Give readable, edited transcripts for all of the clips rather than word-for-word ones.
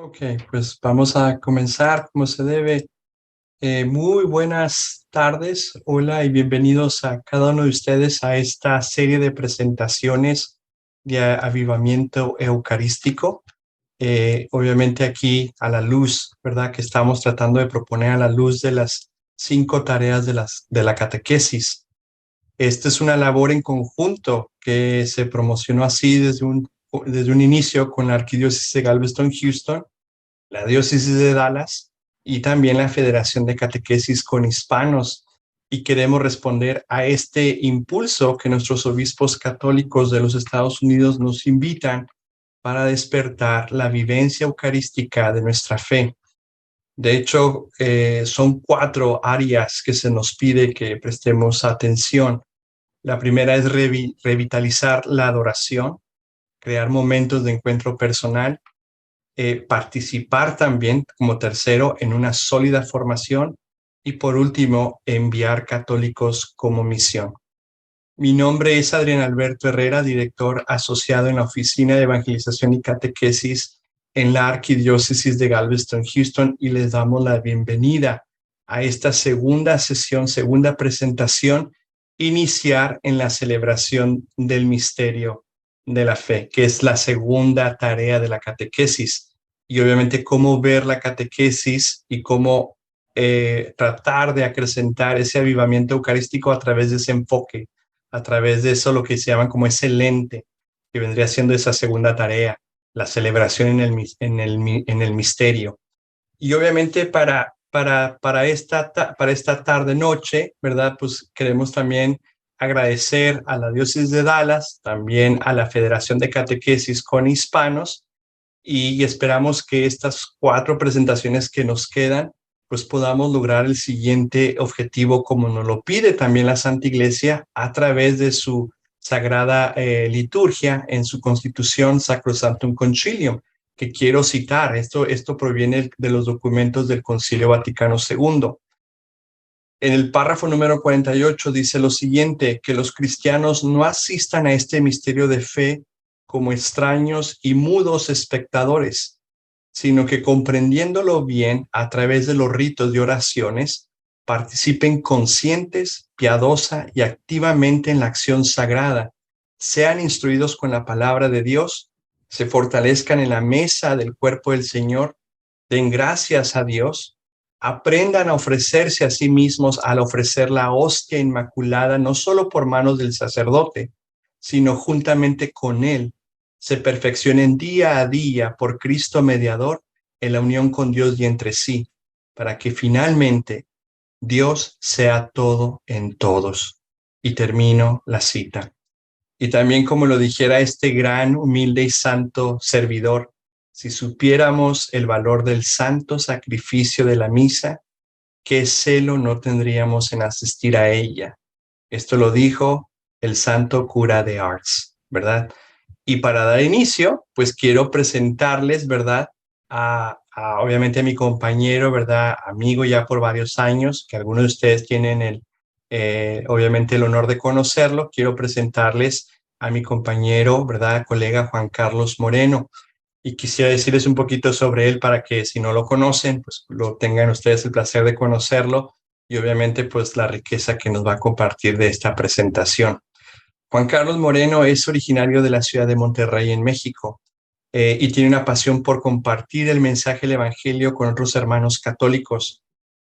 Ok, pues vamos a comenzar como se debe. Muy buenas tardes, hola y bienvenidos a cada uno de ustedes a esta serie de presentaciones de avivamiento eucarístico. Obviamente aquí a la luz, ¿verdad? Que estamos tratando de proponer a la luz de las 5 tareas de la catequesis. Esta es una labor en conjunto que se promocionó así desde un inicio con la Arquidiócesis de Galveston-Houston, la Diócesis de Dallas y también la Federación de Catequesis con Hispanos. Y queremos responder a este impulso que nuestros obispos católicos de los Estados Unidos nos invitan para despertar la vivencia eucarística de nuestra fe. De hecho, son 4 áreas que se nos pide que prestemos atención. La primera es revitalizar la adoración, crear momentos de encuentro personal, participar también como tercero en una sólida formación y por último, enviar católicos como misión. Mi nombre es Adrián Alberto Herrera, director asociado en la Oficina de Evangelización y Catequesis en la Arquidiócesis de Galveston-Houston y les damos la bienvenida a esta segunda sesión, segunda presentación, iniciar en la celebración del misterio de la fe, que es la segunda tarea de la catequesis. Y obviamente cómo ver la catequesis y cómo tratar de acrecentar ese avivamiento eucarístico a través de ese enfoque, a través de eso lo que se llama como ese lente, que vendría siendo esa segunda tarea, la celebración en el misterio. Y obviamente para esta tarde-noche, ¿verdad? Pues queremos también agradecer a la Diócesis de Dallas, también a la Federación de Catequesis con Hispanos, y esperamos que estas 4 presentaciones que nos quedan, pues podamos lograr el siguiente objetivo como nos lo pide también la Santa Iglesia a través de su sagrada liturgia en su constitución Sacrosanctum Concilium, que quiero citar. Esto proviene de los documentos del Concilio Vaticano II. En el párrafo número 48 dice lo siguiente: que los cristianos no asistan a este misterio de fe como extraños y mudos espectadores, sino que comprendiéndolo bien a través de los ritos de oraciones, participen conscientes, piadosa y activamente en la acción sagrada, sean instruidos con la palabra de Dios, se fortalezcan en la mesa del cuerpo del Señor, den gracias a Dios, aprendan a ofrecerse a sí mismos al ofrecer la hostia inmaculada, no solo por manos del sacerdote, sino juntamente con él, se perfeccionen día a día por Cristo mediador en la unión con Dios y entre sí, para que finalmente Dios sea todo en todos. Y termino la cita. Y también como lo dijera este gran, humilde y santo servidor, si supiéramos el valor del santo sacrificio de la misa, qué celo no tendríamos en asistir a ella. Esto lo dijo el santo cura de Ars, ¿verdad? Y para dar inicio, pues quiero presentarles, ¿verdad? Obviamente a mi compañero, ¿verdad? Amigo ya por varios años, que algunos de ustedes tienen obviamente el honor de conocerlo. Quiero presentarles a mi compañero, ¿verdad? Colega Juan Carlos Moreno. Y quisiera decirles un poquito sobre él para que si no lo conocen, pues lo tengan ustedes el placer de conocerlo y obviamente pues la riqueza que nos va a compartir de esta presentación. Juan Carlos Moreno es originario de la ciudad de Monterrey, en México, y tiene una pasión por compartir el mensaje del Evangelio con otros hermanos católicos.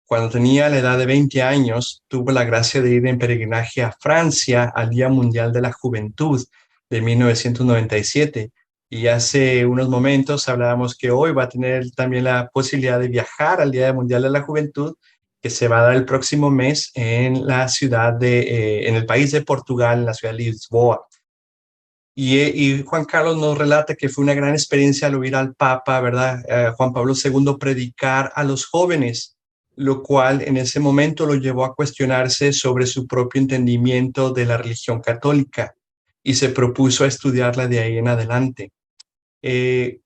Cuando tenía la edad de 20 años, tuvo la gracia de ir en peregrinaje a Francia al Día Mundial de la Juventud de 1997. Y hace unos momentos hablábamos que hoy va a tener también la posibilidad de viajar al Día Mundial de la Juventud, que se va a dar el próximo mes en la en el país de Portugal, en la ciudad de Lisboa. Y Juan Carlos nos relata que fue una gran experiencia al oír al Papa, ¿verdad? Juan Pablo II predicar a los jóvenes, lo cual en ese momento lo llevó a cuestionarse sobre su propio entendimiento de la religión católica y se propuso a estudiarla de ahí en adelante.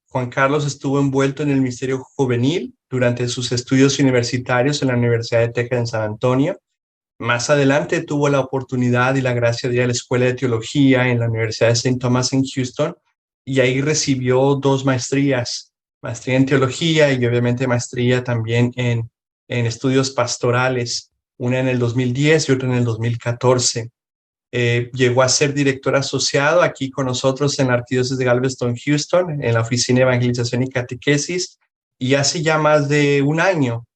Juan Carlos estuvo envuelto en el ministerio juvenil durante sus estudios universitarios en la Universidad de Texas en San Antonio. Más adelante tuvo la oportunidad y la gracia de ir a la Escuela de Teología en la Universidad de St. Thomas en Houston y ahí recibió 2 maestrías maestría en teología y obviamente maestría también en estudios pastorales, una en el 2010 y otra en el 2014. Llegó a ser director asociado aquí con nosotros en la Arquidiócesis de Galveston, Houston, en la Oficina de Evangelización y Catequesis, y hace ya más de un año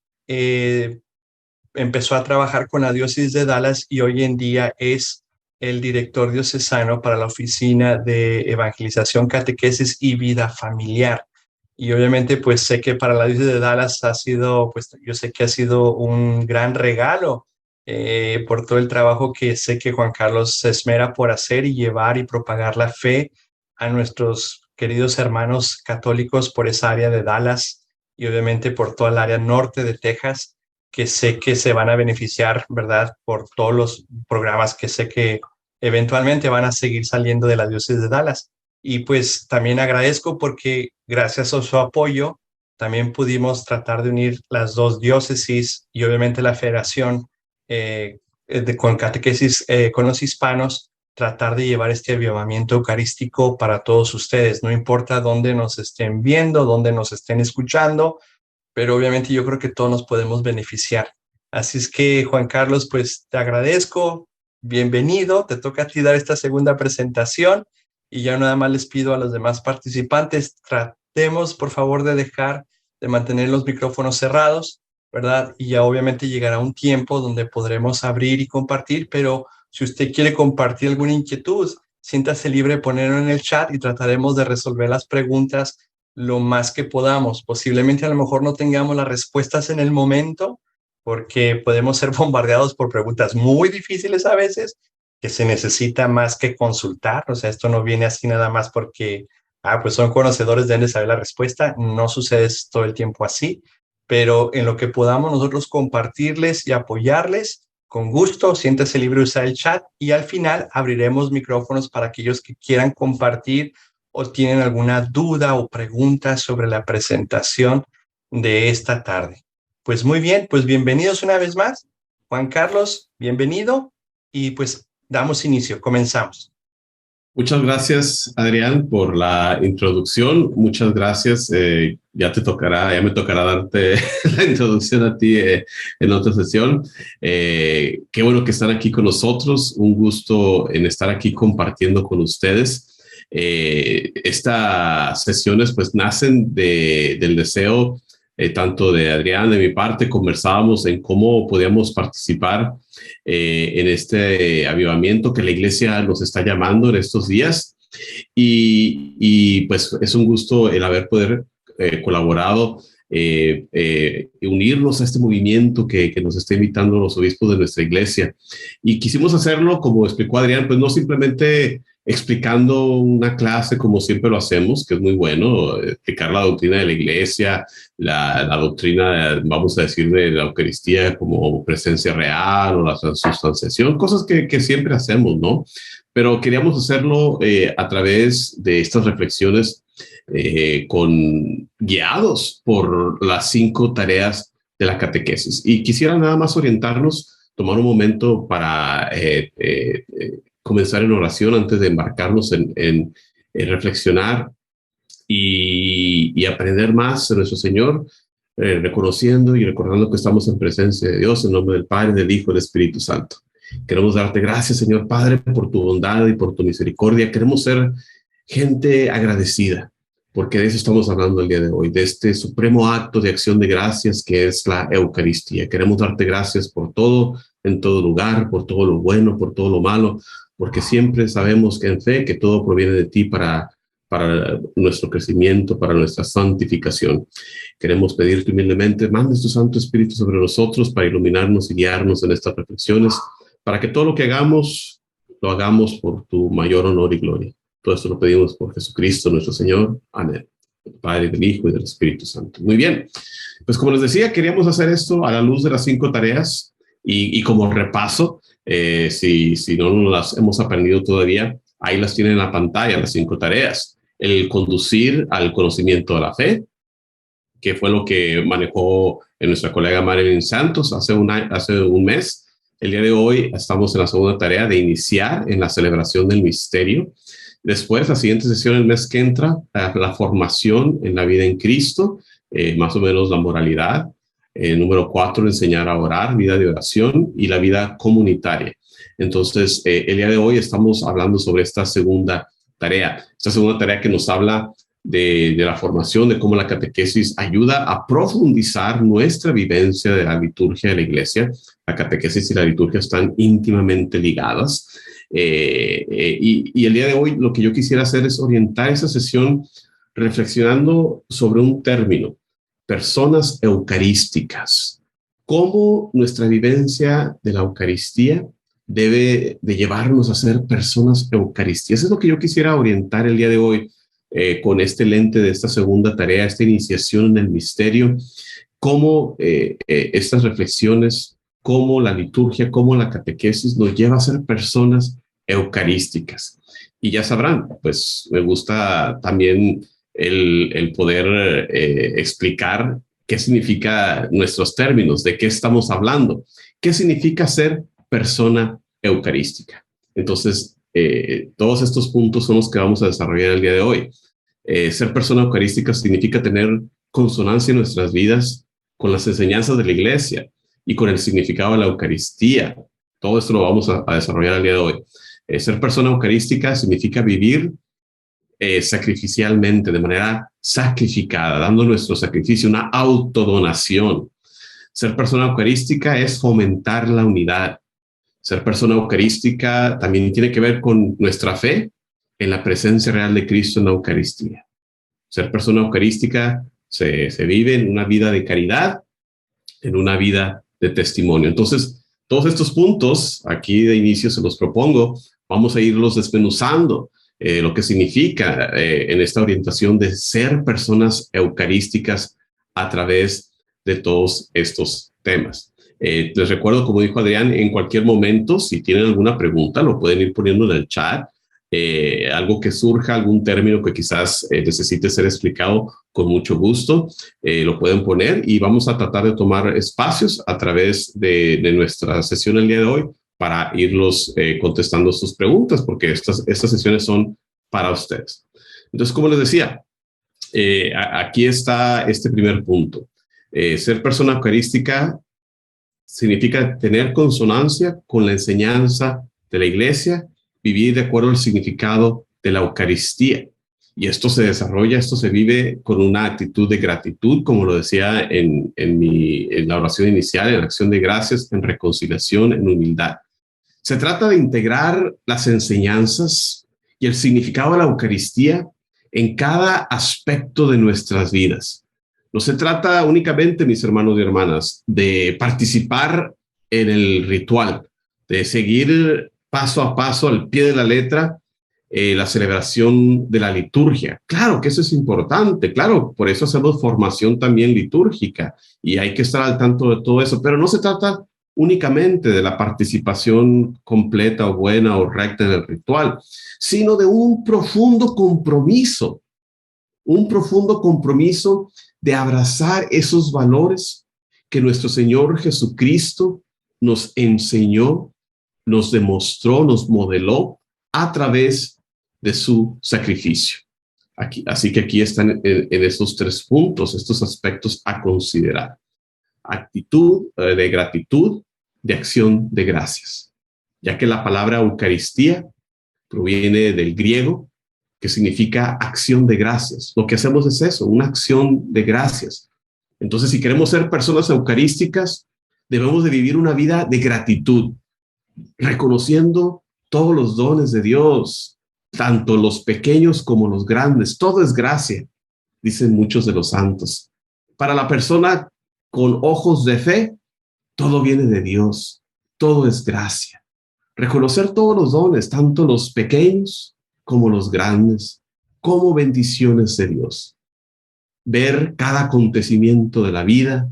empezó a trabajar con la diócesis de Dallas y hoy en día es el director diocesano para la Oficina de Evangelización, Catequesis y Vida Familiar. Y obviamente, pues sé que para la diócesis de Dallas ha sido, pues yo sé que ha sido un gran regalo por todo el trabajo que sé que Juan Carlos se esmera por hacer y llevar y propagar la fe a nuestros queridos hermanos católicos por esa área de Dallas y obviamente por toda el área norte de Texas, que sé que se van a beneficiar, ¿verdad? Por todos los programas que sé que eventualmente van a seguir saliendo de la diócesis de Dallas. Y pues también agradezco porque gracias a su apoyo también pudimos tratar de unir las dos diócesis y obviamente la federación con catequesis con los hispanos, tratar de llevar este avivamiento eucarístico para todos ustedes, no importa dónde nos estén viendo, dónde nos estén escuchando, pero obviamente yo creo que todos nos podemos beneficiar. Así es que, Juan Carlos, pues te agradezco, bienvenido, te toca a ti dar esta segunda presentación y ya nada más les pido a los demás participantes, tratemos por favor de dejar de mantener los micrófonos cerrados, ¿verdad? Y ya obviamente llegará un tiempo donde podremos abrir y compartir, pero si usted quiere compartir alguna inquietud, siéntase libre de ponerlo en el chat y trataremos de resolver las preguntas lo más que podamos. Posiblemente a lo mejor no tengamos las respuestas en el momento, porque podemos ser bombardeados por preguntas muy difíciles a veces, que se necesita más que consultar. O sea, esto no viene así nada más porque, pues son conocedores, deben de saber la respuesta. No sucede todo el tiempo así, pero en lo que podamos nosotros compartirles y apoyarles, con gusto, siéntese libre de usar el chat y al final abriremos micrófonos para aquellos que quieran compartir o tienen alguna duda o pregunta sobre la presentación de esta tarde. Pues muy bien, pues bienvenidos una vez más. Juan Carlos, bienvenido y pues damos inicio, comenzamos. Muchas gracias, Adrián, por la introducción. Muchas gracias. Ya me tocará darte la introducción a ti en otra sesión. Qué bueno que están aquí con nosotros. Un gusto en estar aquí compartiendo con ustedes. Estas sesiones pues nacen del deseo tanto de Adrián, de mi parte. Conversábamos en cómo podíamos participar en este avivamiento que la iglesia nos está llamando en estos días. Y pues es un gusto el haber poder colaborado, unirnos a este movimiento que nos está invitando los obispos de nuestra iglesia. Y quisimos hacerlo, como explicó Adrián, pues no simplemente explicando una clase como siempre lo hacemos, que es muy bueno, explicar la doctrina de la iglesia, la doctrina, vamos a decir, de la Eucaristía como presencia real o la transubstanciación, cosas que siempre hacemos, ¿no? Pero queríamos hacerlo a través de estas reflexiones guiados por las 5 tareas de la catequesis. Y quisiera nada más orientarnos, tomar un momento para comenzar en oración antes de embarcarnos en reflexionar y aprender más de nuestro Señor, reconociendo y recordando que estamos en presencia de Dios, en nombre del Padre, del Hijo y del Espíritu Santo. Queremos darte gracias, Señor Padre, por tu bondad y por tu misericordia. Queremos ser gente agradecida, porque de eso estamos hablando el día de hoy, de este supremo acto de acción de gracias que es la Eucaristía. Queremos darte gracias por todo, en todo lugar, por todo lo bueno, por todo lo malo, porque siempre sabemos que en fe que todo proviene de ti para nuestro crecimiento, para nuestra santificación. Queremos pedirte humildemente, mandes tu Santo Espíritu sobre nosotros para iluminarnos y guiarnos en estas reflexiones, para que todo lo que hagamos, lo hagamos por tu mayor honor y gloria. Todo esto lo pedimos por Jesucristo nuestro Señor. Amén. Del Padre, del Hijo y del Espíritu Santo. Muy bien. Pues como les decía, queríamos hacer esto a la luz de las 5 tareas y como repaso, si no las hemos aprendido todavía, ahí las tienen en la pantalla, las 5 tareas. El conducir al conocimiento de la fe, que fue lo que manejó nuestra colega Marilyn Santos hace un mes. El día de hoy estamos en la segunda tarea de iniciar en la celebración del misterio. Después, la siguiente sesión, el mes que entra, la formación en la vida en Cristo, más o menos la moralidad. Número 4, enseñar a orar, vida de oración y la vida comunitaria. Entonces, el día de hoy estamos hablando sobre esta segunda tarea que nos habla de la formación, de cómo la catequesis ayuda a profundizar nuestra vivencia de la liturgia de la iglesia. La catequesis y la liturgia están íntimamente ligadas. Y el día de hoy lo que yo quisiera hacer es orientar esa sesión reflexionando sobre un término: personas eucarísticas. ¿Cómo nuestra vivencia de la Eucaristía debe de llevarnos a ser personas eucarísticas? Eso es lo que yo quisiera orientar el día de hoy con este lente de esta segunda tarea, esta iniciación en el misterio. Cómo estas reflexiones, cómo la liturgia, cómo la catequesis nos lleva a ser personas eucarísticas. Y ya sabrán, pues me gusta también el poder explicar qué significa nuestros términos, de qué estamos hablando, qué significa ser persona eucarística. Entonces, todos estos puntos son los que vamos a desarrollar el día de hoy. Ser persona eucarística significa tener consonancia en nuestras vidas con las enseñanzas de la iglesia y con el significado de la Eucaristía. Todo esto lo vamos a desarrollar el día de hoy. Ser persona eucarística significa vivir sacrificialmente, de manera sacrificada, dando nuestro sacrificio, una autodonación. Ser persona eucarística es fomentar la unidad. Ser persona eucarística también tiene que ver con nuestra fe en la presencia real de Cristo en la Eucaristía. Ser persona eucarística se vive en una vida de caridad, en una vida de testimonio. Entonces, todos estos puntos, aquí de inicio se los propongo, vamos a irlos desmenuzando. Lo que significa en esta orientación de ser personas eucarísticas a través de todos estos temas. Les recuerdo, como dijo Adrián, en cualquier momento, si tienen alguna pregunta, lo pueden ir poniendo en el chat. Algo que surja, algún término que quizás necesite ser explicado, con mucho gusto, lo pueden poner y vamos a tratar de tomar espacios a través de nuestra sesión el día de hoy para irlos contestando sus preguntas, porque estas sesiones son para ustedes. Entonces, como les decía, aquí está este primer punto. Ser persona eucarística significa tener consonancia con la enseñanza de la iglesia, vivir de acuerdo al significado de la Eucaristía. Y esto se desarrolla, esto se vive con una actitud de gratitud, como lo decía en la oración inicial, en acción de gracias, en reconciliación, en humildad. Se trata de integrar las enseñanzas y el significado de la Eucaristía en cada aspecto de nuestras vidas. No se trata únicamente, mis hermanos y hermanas, de participar en el ritual, de seguir paso a paso, al pie de la letra, la celebración de la liturgia. Claro que eso es importante, claro, por eso hacemos formación también litúrgica y hay que estar al tanto de todo eso, pero no se trata únicamente de la participación completa o buena o recta en el ritual, sino de un profundo compromiso de abrazar esos valores que nuestro Señor Jesucristo nos enseñó, nos demostró, nos modeló a través de su sacrificio. Así que aquí están en estos tres puntos, estos aspectos a considerar. Actitud de gratitud, de acción de gracias, ya que la palabra Eucaristía proviene del griego, que significa acción de gracias. Lo que hacemos es eso, una acción de gracias. Entonces, si queremos ser personas eucarísticas, debemos de vivir una vida de gratitud, reconociendo todos los dones de Dios, tanto los pequeños como los grandes. Todo es gracia, dicen muchos de los santos. Para la persona con ojos de fe, todo viene de Dios, todo es gracia. Reconocer todos los dones, tanto los pequeños como los grandes, como bendiciones de Dios. Ver cada acontecimiento de la vida,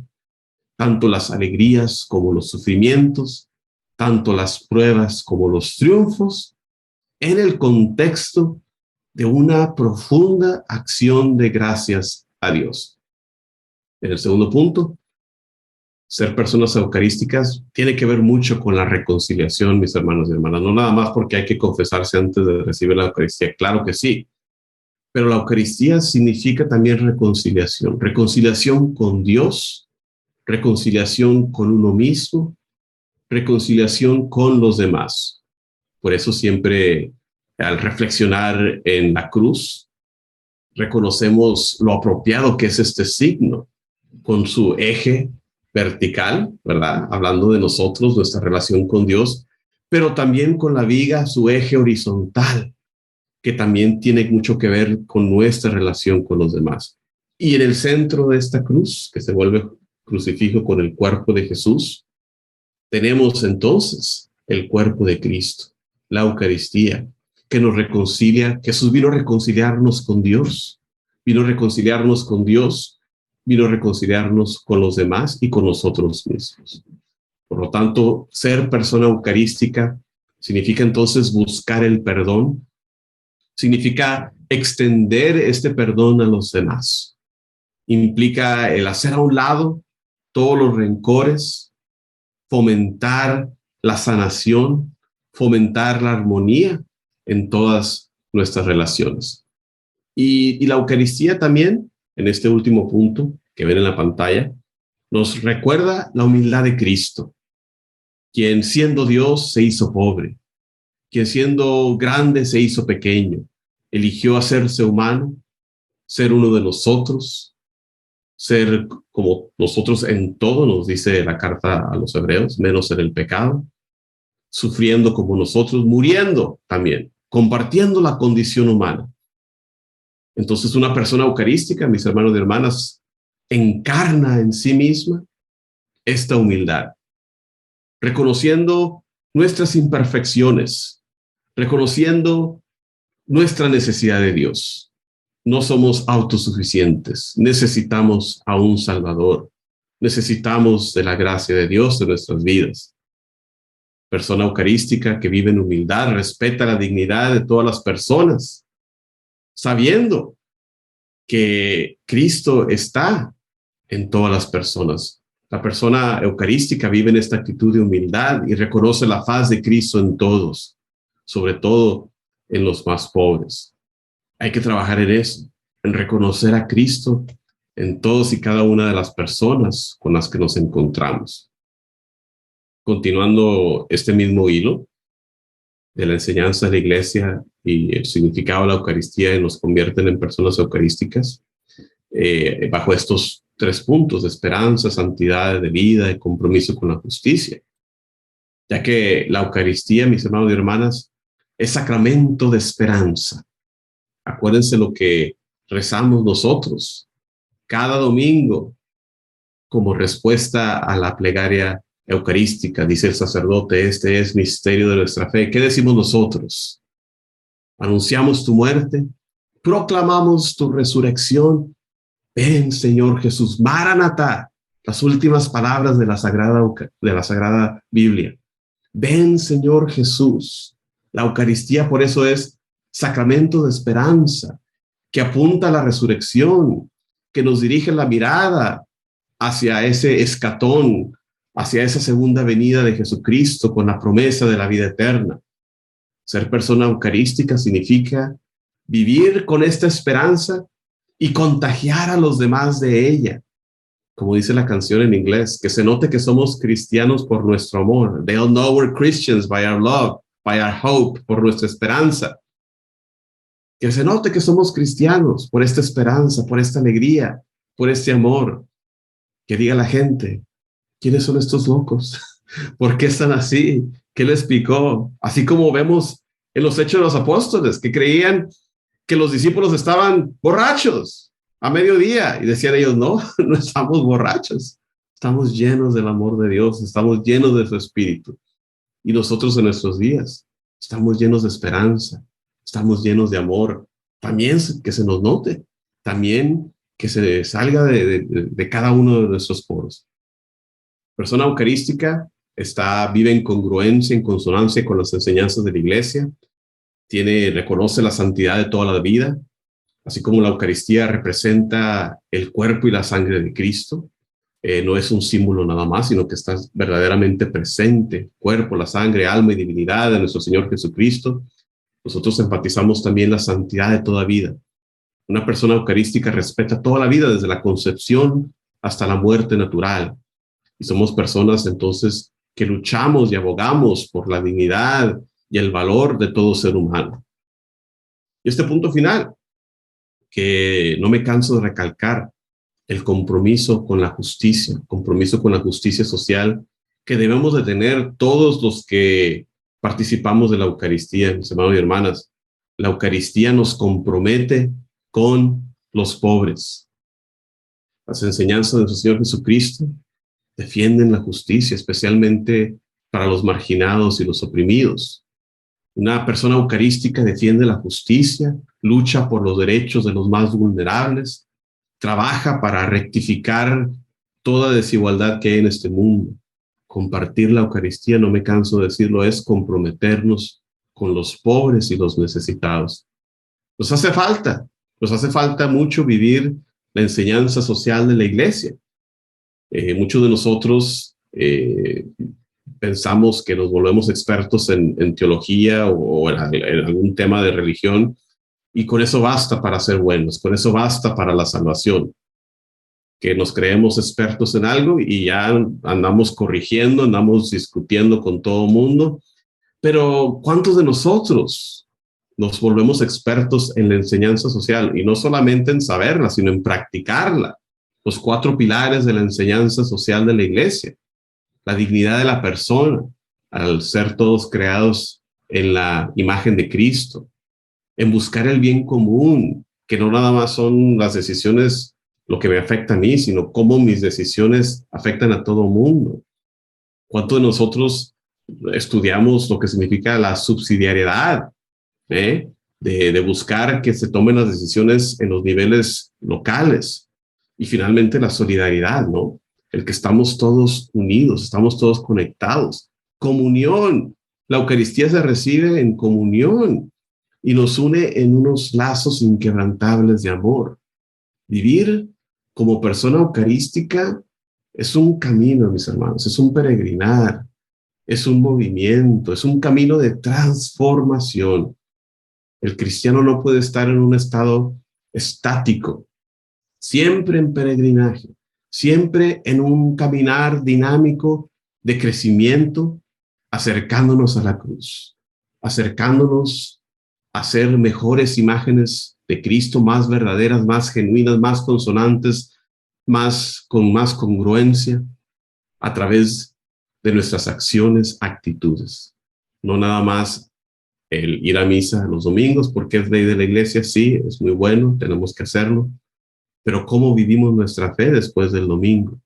tanto las alegrías como los sufrimientos, tanto las pruebas como los triunfos, en el contexto de una profunda acción de gracias a Dios. En el segundo punto, ser personas eucarísticas tiene que ver mucho con la reconciliación, mis hermanos y hermanas. No nada más porque hay que confesarse antes de recibir la Eucaristía, claro que sí, pero la Eucaristía significa también reconciliación, reconciliación con Dios, reconciliación con uno mismo, reconciliación con los demás. Por eso siempre al reflexionar en la cruz, reconocemos lo apropiado que es este signo, con su eje vertical, ¿verdad? Hablando de nosotros, nuestra relación con Dios, pero también con la viga, su eje horizontal, que también tiene mucho que ver con nuestra relación con los demás. Y en el centro de esta cruz, que se vuelve crucifijo con el cuerpo de Jesús, tenemos entonces el cuerpo de Cristo, la Eucaristía, que nos reconcilia. Jesús vino a reconciliarnos con Dios, vino a reconciliarnos con Dios, vino a reconciliarnos con los demás y con nosotros mismos. Por lo tanto, ser persona eucarística significa entonces buscar el perdón, significa extender este perdón a los demás. Implica el hacer a un lado todos los rencores, fomentar la sanación, fomentar la armonía en todas nuestras relaciones. Y la Eucaristía también, en este último punto que ven en la pantalla, nos recuerda la humildad de Cristo, quien siendo Dios se hizo pobre, quien siendo grande se hizo pequeño, eligió hacerse humano, ser uno de nosotros, ser como nosotros en todo, nos dice la carta a los hebreos, menos en el pecado, sufriendo como nosotros, muriendo también, compartiendo la condición humana. Entonces, una persona eucarística, mis hermanos y hermanas, encarna en sí misma esta humildad, reconociendo nuestras imperfecciones, reconociendo nuestra necesidad de Dios. No somos autosuficientes, necesitamos a un Salvador, necesitamos de la gracia de Dios en nuestras vidas. Persona eucarística que vive en humildad, respeta la dignidad de todas las personas, sabiendo que Cristo está en todas las personas. La persona eucarística vive en esta actitud de humildad y reconoce la faz de Cristo en todos, sobre todo en los más pobres. Hay que trabajar en eso, en reconocer a Cristo en todos y cada una de las personas con las que nos encontramos. Continuando este mismo hilo de la enseñanza de la Iglesia y el significado de la Eucaristía y nos convierten en personas eucarísticas, bajo estos 3 puntos de esperanza, santidad de vida y compromiso con la justicia. Ya que la Eucaristía, mis hermanos y hermanas, es sacramento de esperanza. Acuérdense lo que rezamos nosotros cada domingo como respuesta a la plegaria eucarística. Dice el sacerdote, este es misterio de nuestra fe. ¿Qué decimos nosotros? Anunciamos tu muerte, proclamamos tu resurrección. Ven, Señor Jesús, Maranatá, las últimas palabras de la Sagrada Biblia. Ven, Señor Jesús. La Eucaristía por eso es sacramento de esperanza, que apunta a la resurrección, que nos dirige la mirada hacia ese escatón, hacia esa segunda venida de Jesucristo con la promesa de la vida eterna. Ser persona eucarística significa vivir con esta esperanza y contagiar a los demás de ella. Como dice la canción en inglés, que se note que somos cristianos por nuestro amor. They'll know we're Christians by our love, by our hope, por nuestra esperanza. Que se note que somos cristianos por esta esperanza, por esta alegría, por este amor. Que diga la gente, ¿quiénes son estos locos? ¿Por qué están así? ¿Qué les picó? Así como vemos en los Hechos de los Apóstoles, que creían que los discípulos estaban borrachos a mediodía y decían ellos, no, no estamos borrachos, estamos llenos del amor de Dios, estamos llenos de su Espíritu. Y nosotros en nuestros días estamos llenos de esperanza, estamos llenos de amor. También que se nos note, también que se salga de cada uno de nuestros poros. Persona eucarística vive en congruencia, en consonancia con las enseñanzas de la Iglesia, reconoce la santidad de toda la vida, así como la Eucaristía representa el cuerpo y la sangre de Cristo. No es un símbolo nada más, sino que estás verdaderamente presente, cuerpo, la sangre, alma y divinidad de nuestro Señor Jesucristo. Nosotros enfatizamos también la santidad de toda vida. Una persona eucarística respeta toda la vida, desde la concepción hasta la muerte natural. Y somos personas entonces que luchamos y abogamos por la dignidad y el valor de todo ser humano. Y este punto final, que no me canso de recalcar, el compromiso con la justicia social que debemos de tener todos los que participamos de la Eucaristía, mis hermanos y hermanas. La Eucaristía nos compromete con los pobres. Las enseñanzas de nuestro Señor Jesucristo defienden la justicia, especialmente para los marginados y los oprimidos. Una persona eucarística defiende la justicia, lucha por los derechos de los más vulnerables, trabaja para rectificar toda desigualdad que hay en este mundo. Compartir la Eucaristía, no me canso de decirlo, es comprometernos con los pobres y los necesitados. Nos hace falta mucho vivir la enseñanza social de la Iglesia. Muchos de nosotros pensamos que nos volvemos expertos en teología o en algún tema de religión, y con eso basta para ser buenos, con eso basta para la salvación. Que nos creemos expertos en algo y ya andamos corrigiendo, andamos discutiendo con todo el mundo, pero ¿cuántos de nosotros nos volvemos expertos en la enseñanza social? Y no solamente en saberla, sino en practicarla. Los 4 pilares de la enseñanza social de la Iglesia. La dignidad de la persona, al ser todos creados en la imagen de Cristo. En buscar el bien común, que no nada más son las decisiones lo que me afecta a mí, sino cómo mis decisiones afectan a todo el mundo. ¿Cuántos de nosotros estudiamos lo que significa la subsidiariedad? De buscar que se tomen las decisiones en los niveles locales. Y finalmente la solidaridad, ¿no? El que estamos todos unidos, estamos todos conectados. Comunión. La Eucaristía se recibe en comunión y nos une en unos lazos inquebrantables de amor. Vivir como persona eucarística es un camino, mis hermanos, es un peregrinar, es un movimiento, es un camino de transformación. El cristiano no puede estar en un estado estático, siempre en peregrinaje, siempre en un caminar dinámico de crecimiento, acercándonos a la cruz, acercándonos a ser mejores imágenes de Cristo, más verdaderas, más genuinas, más consonantes, con más congruencia, a través de nuestras acciones, actitudes. No nada más el ir a misa los domingos, porque es ley de la Iglesia, sí, es muy bueno, tenemos que hacerlo, pero ¿cómo vivimos nuestra fe después del domingo?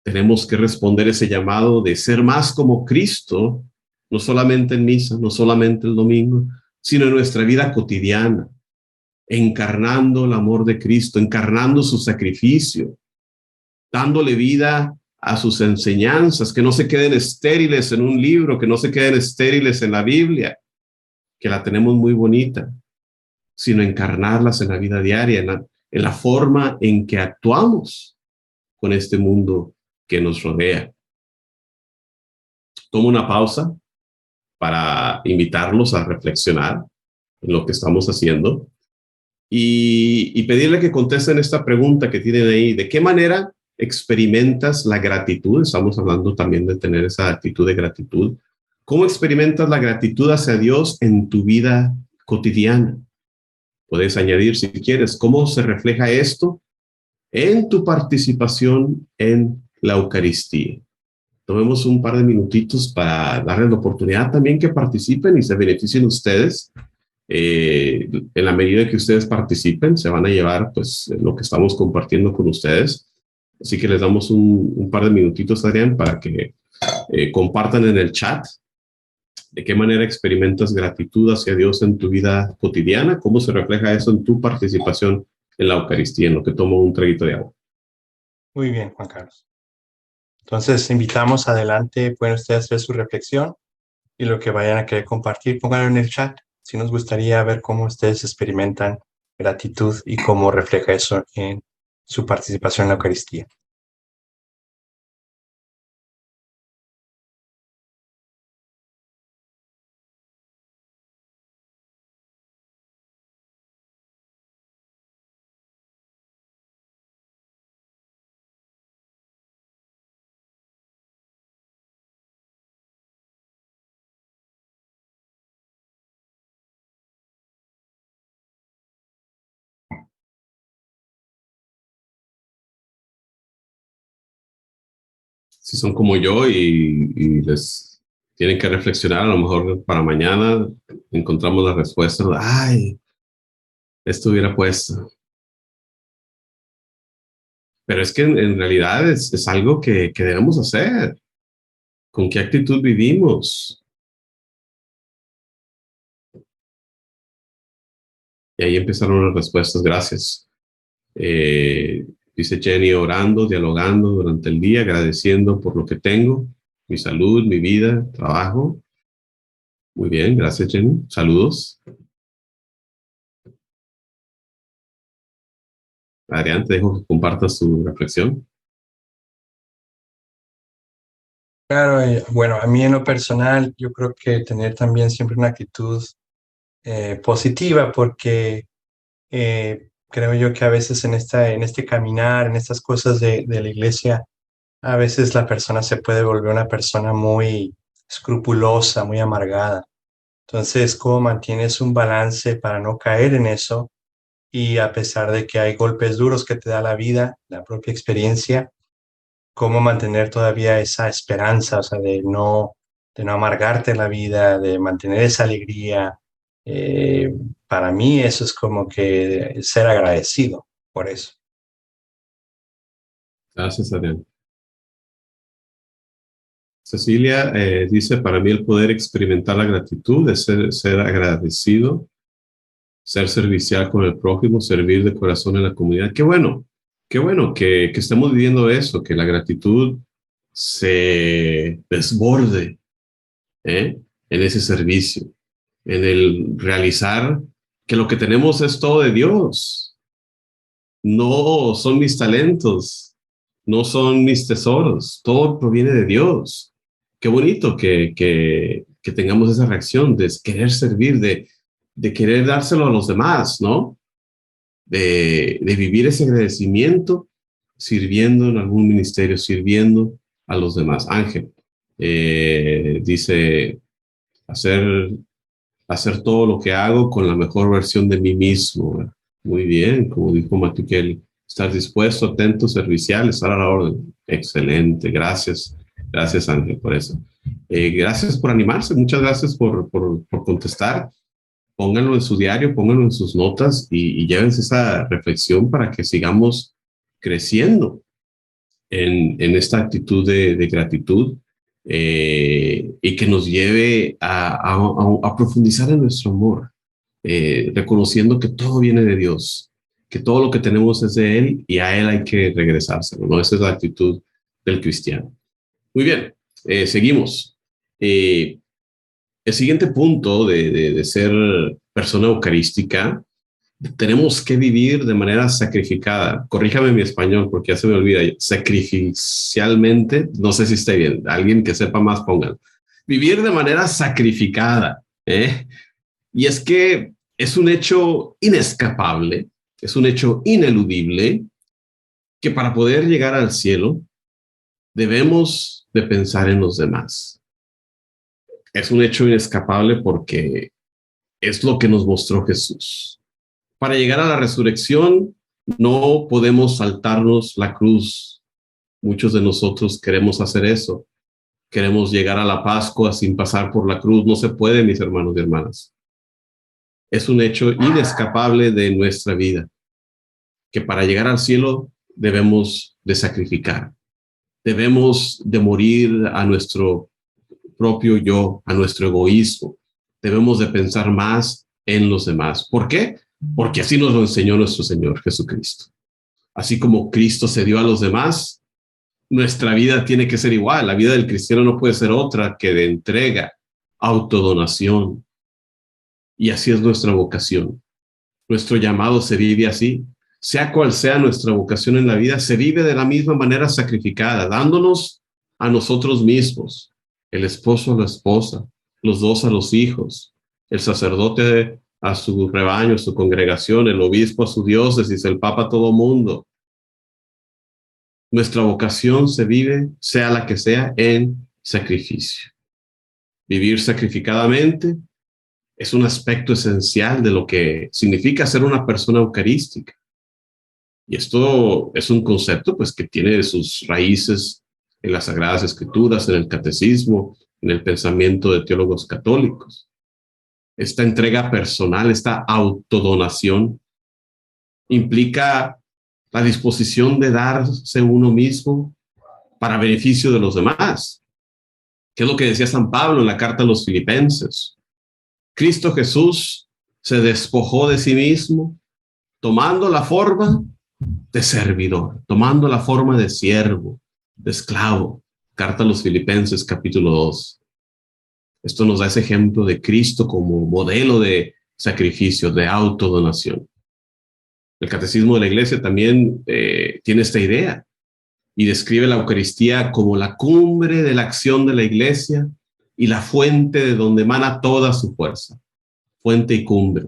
Tenemos que responder ese llamado de ser más como Cristo, no solamente en misa, no solamente el domingo, sino en nuestra vida cotidiana, encarnando el amor de Cristo, encarnando su sacrificio, dándole vida a sus enseñanzas, que no se queden estériles en un libro, que no se queden estériles en la Biblia, que la tenemos muy bonita, sino encarnarlas en la vida diaria, en la forma en que actuamos con este mundo que nos rodea. Tomo una pausa para invitarlos a reflexionar en lo que estamos haciendo y pedirle que contesten esta pregunta que tienen ahí. ¿De qué manera experimentas la gratitud? Estamos hablando también de tener esa actitud de gratitud. ¿Cómo experimentas la gratitud hacia Dios en tu vida cotidiana? Puedes añadir, si quieres, cómo se refleja esto en tu participación en la Eucaristía. Tomemos un par de minutitos para darles la oportunidad también que participen y se beneficien ustedes. En la medida que ustedes participen, se van a llevar pues lo que estamos compartiendo con ustedes. Así que les damos un par de minutitos, Adrián, para que compartan en el chat de qué manera experimentas gratitud hacia Dios en tu vida cotidiana, cómo se refleja eso en tu participación en la Eucaristía, en lo que tomo un traguito de agua. Muy bien, Juan Carlos. Entonces, invitamos adelante, pueden ustedes hacer su reflexión y lo que vayan a querer compartir, pónganlo en el chat. Si nos gustaría ver cómo ustedes experimentan gratitud y cómo refleja eso en su participación en la Eucaristía. si son como yo y les tienen que reflexionar, a lo mejor para mañana encontramos la respuesta. Ay, esto hubiera puesto. Pero es que en realidad es algo que debemos hacer. ¿Con qué actitud vivimos? Y ahí empezaron las respuestas. Gracias. Dice Jenny, orando, dialogando durante el día, agradeciendo por lo que tengo, mi salud, mi vida, trabajo. Muy bien, gracias Jenny. Saludos. Adrián, te dejo que compartas tu reflexión. Claro, bueno, a mí en lo personal, yo creo que tener también siempre una actitud positiva, porque creo yo que a veces en este caminar, en estas cosas de la iglesia, a veces la persona se puede volver una persona muy escrupulosa, muy amargada. Entonces, ¿cómo mantienes un balance para no caer en eso? Y a pesar de que hay golpes duros que te da la vida, la propia experiencia, ¿cómo mantener todavía esa esperanza, o sea, de no amargarte la vida, de mantener esa alegría? Eh, para mí eso es como que ser agradecido por eso. Gracias, Adrián. Cecilia dice, para mí el poder experimentar la gratitud es ser agradecido, ser servicial con el prójimo, servir de corazón en la comunidad. Qué bueno que estemos viviendo eso, que la gratitud se desborde, ¿eh? En ese servicio, en el realizar que lo que tenemos es todo de Dios. No son mis talentos, no son mis tesoros, todo proviene de Dios. Qué bonito que tengamos esa reacción de querer servir, de querer dárselo a los demás, ¿no? De vivir ese agradecimiento sirviendo en algún ministerio, sirviendo a los demás. Ángel dice, hacer, hacer todo lo que hago con la mejor versión de mí mismo. ¿Verdad? Muy bien, como dijo Matuquel, estar dispuesto, atento, servicial, estar a la orden. Excelente, gracias. Gracias, Ángel, por eso. Gracias por animarse, muchas gracias por contestar. Pónganlo en su diario, pónganlo en sus notas y llévense esa reflexión para que sigamos creciendo en esta actitud de gratitud y que nos lleve a profundizar en nuestro amor, reconociendo que todo viene de Dios, que todo lo que tenemos es de Él y a Él hay que regresárselo, ¿no? Esa es la actitud del cristiano. Muy bien, seguimos. El siguiente punto de ser persona eucarística, tenemos que vivir de manera sacrificada. Corríjame mi español porque ya se me olvida. Sacrificialmente, no sé si está bien. Alguien que sepa más, pongan. Vivir de manera sacrificada. ¿Eh? Y es que es un hecho inescapable, es un hecho ineludible, que para poder llegar al cielo debemos de pensar en los demás. Es un hecho inescapable porque es lo que nos mostró Jesús. Para llegar a la resurrección no podemos saltarnos la cruz. Muchos de nosotros queremos hacer eso. Queremos llegar a la Pascua sin pasar por la cruz. No se puede, mis hermanos y hermanas. Es un hecho inescapable de nuestra vida, que para llegar al cielo debemos de sacrificar. Debemos de morir a nuestro propio yo, a nuestro egoísmo. Debemos de pensar más en los demás. ¿Por qué? Porque así nos lo enseñó nuestro Señor Jesucristo. Así como Cristo se dio a los demás, nuestra vida tiene que ser igual. La vida del cristiano no puede ser otra que de entrega, autodonación. Y así es nuestra vocación. Nuestro llamado se vive así. Sea cual sea nuestra vocación en la vida, se vive de la misma manera sacrificada, dándonos a nosotros mismos, el esposo a la esposa, los dos a los hijos, el sacerdote a su rebaño, a su congregación, el obispo a su diócesis, el papa a todo mundo. Nuestra vocación se vive, sea la que sea, en sacrificio. Vivir sacrificadamente es un aspecto esencial de lo que significa ser una persona eucarística. Y esto es un concepto pues, que tiene sus raíces en las Sagradas Escrituras, en el Catecismo, en el pensamiento de teólogos católicos. Esta entrega personal, esta autodonación, implica la disposición de darse uno mismo para beneficio de los demás. ¿Qué es lo que decía San Pablo en la carta a los Filipenses? Cristo Jesús se despojó de sí mismo, tomando la forma de servidor, tomando la forma de siervo, de esclavo. Carta a los Filipenses, capítulo 2. Esto nos da ese ejemplo de Cristo como modelo de sacrificio, de autodonación. El Catecismo de la Iglesia también tiene esta idea y describe la Eucaristía como la cumbre de la acción de la Iglesia y la fuente de donde emana toda su fuerza. Fuente y cumbre.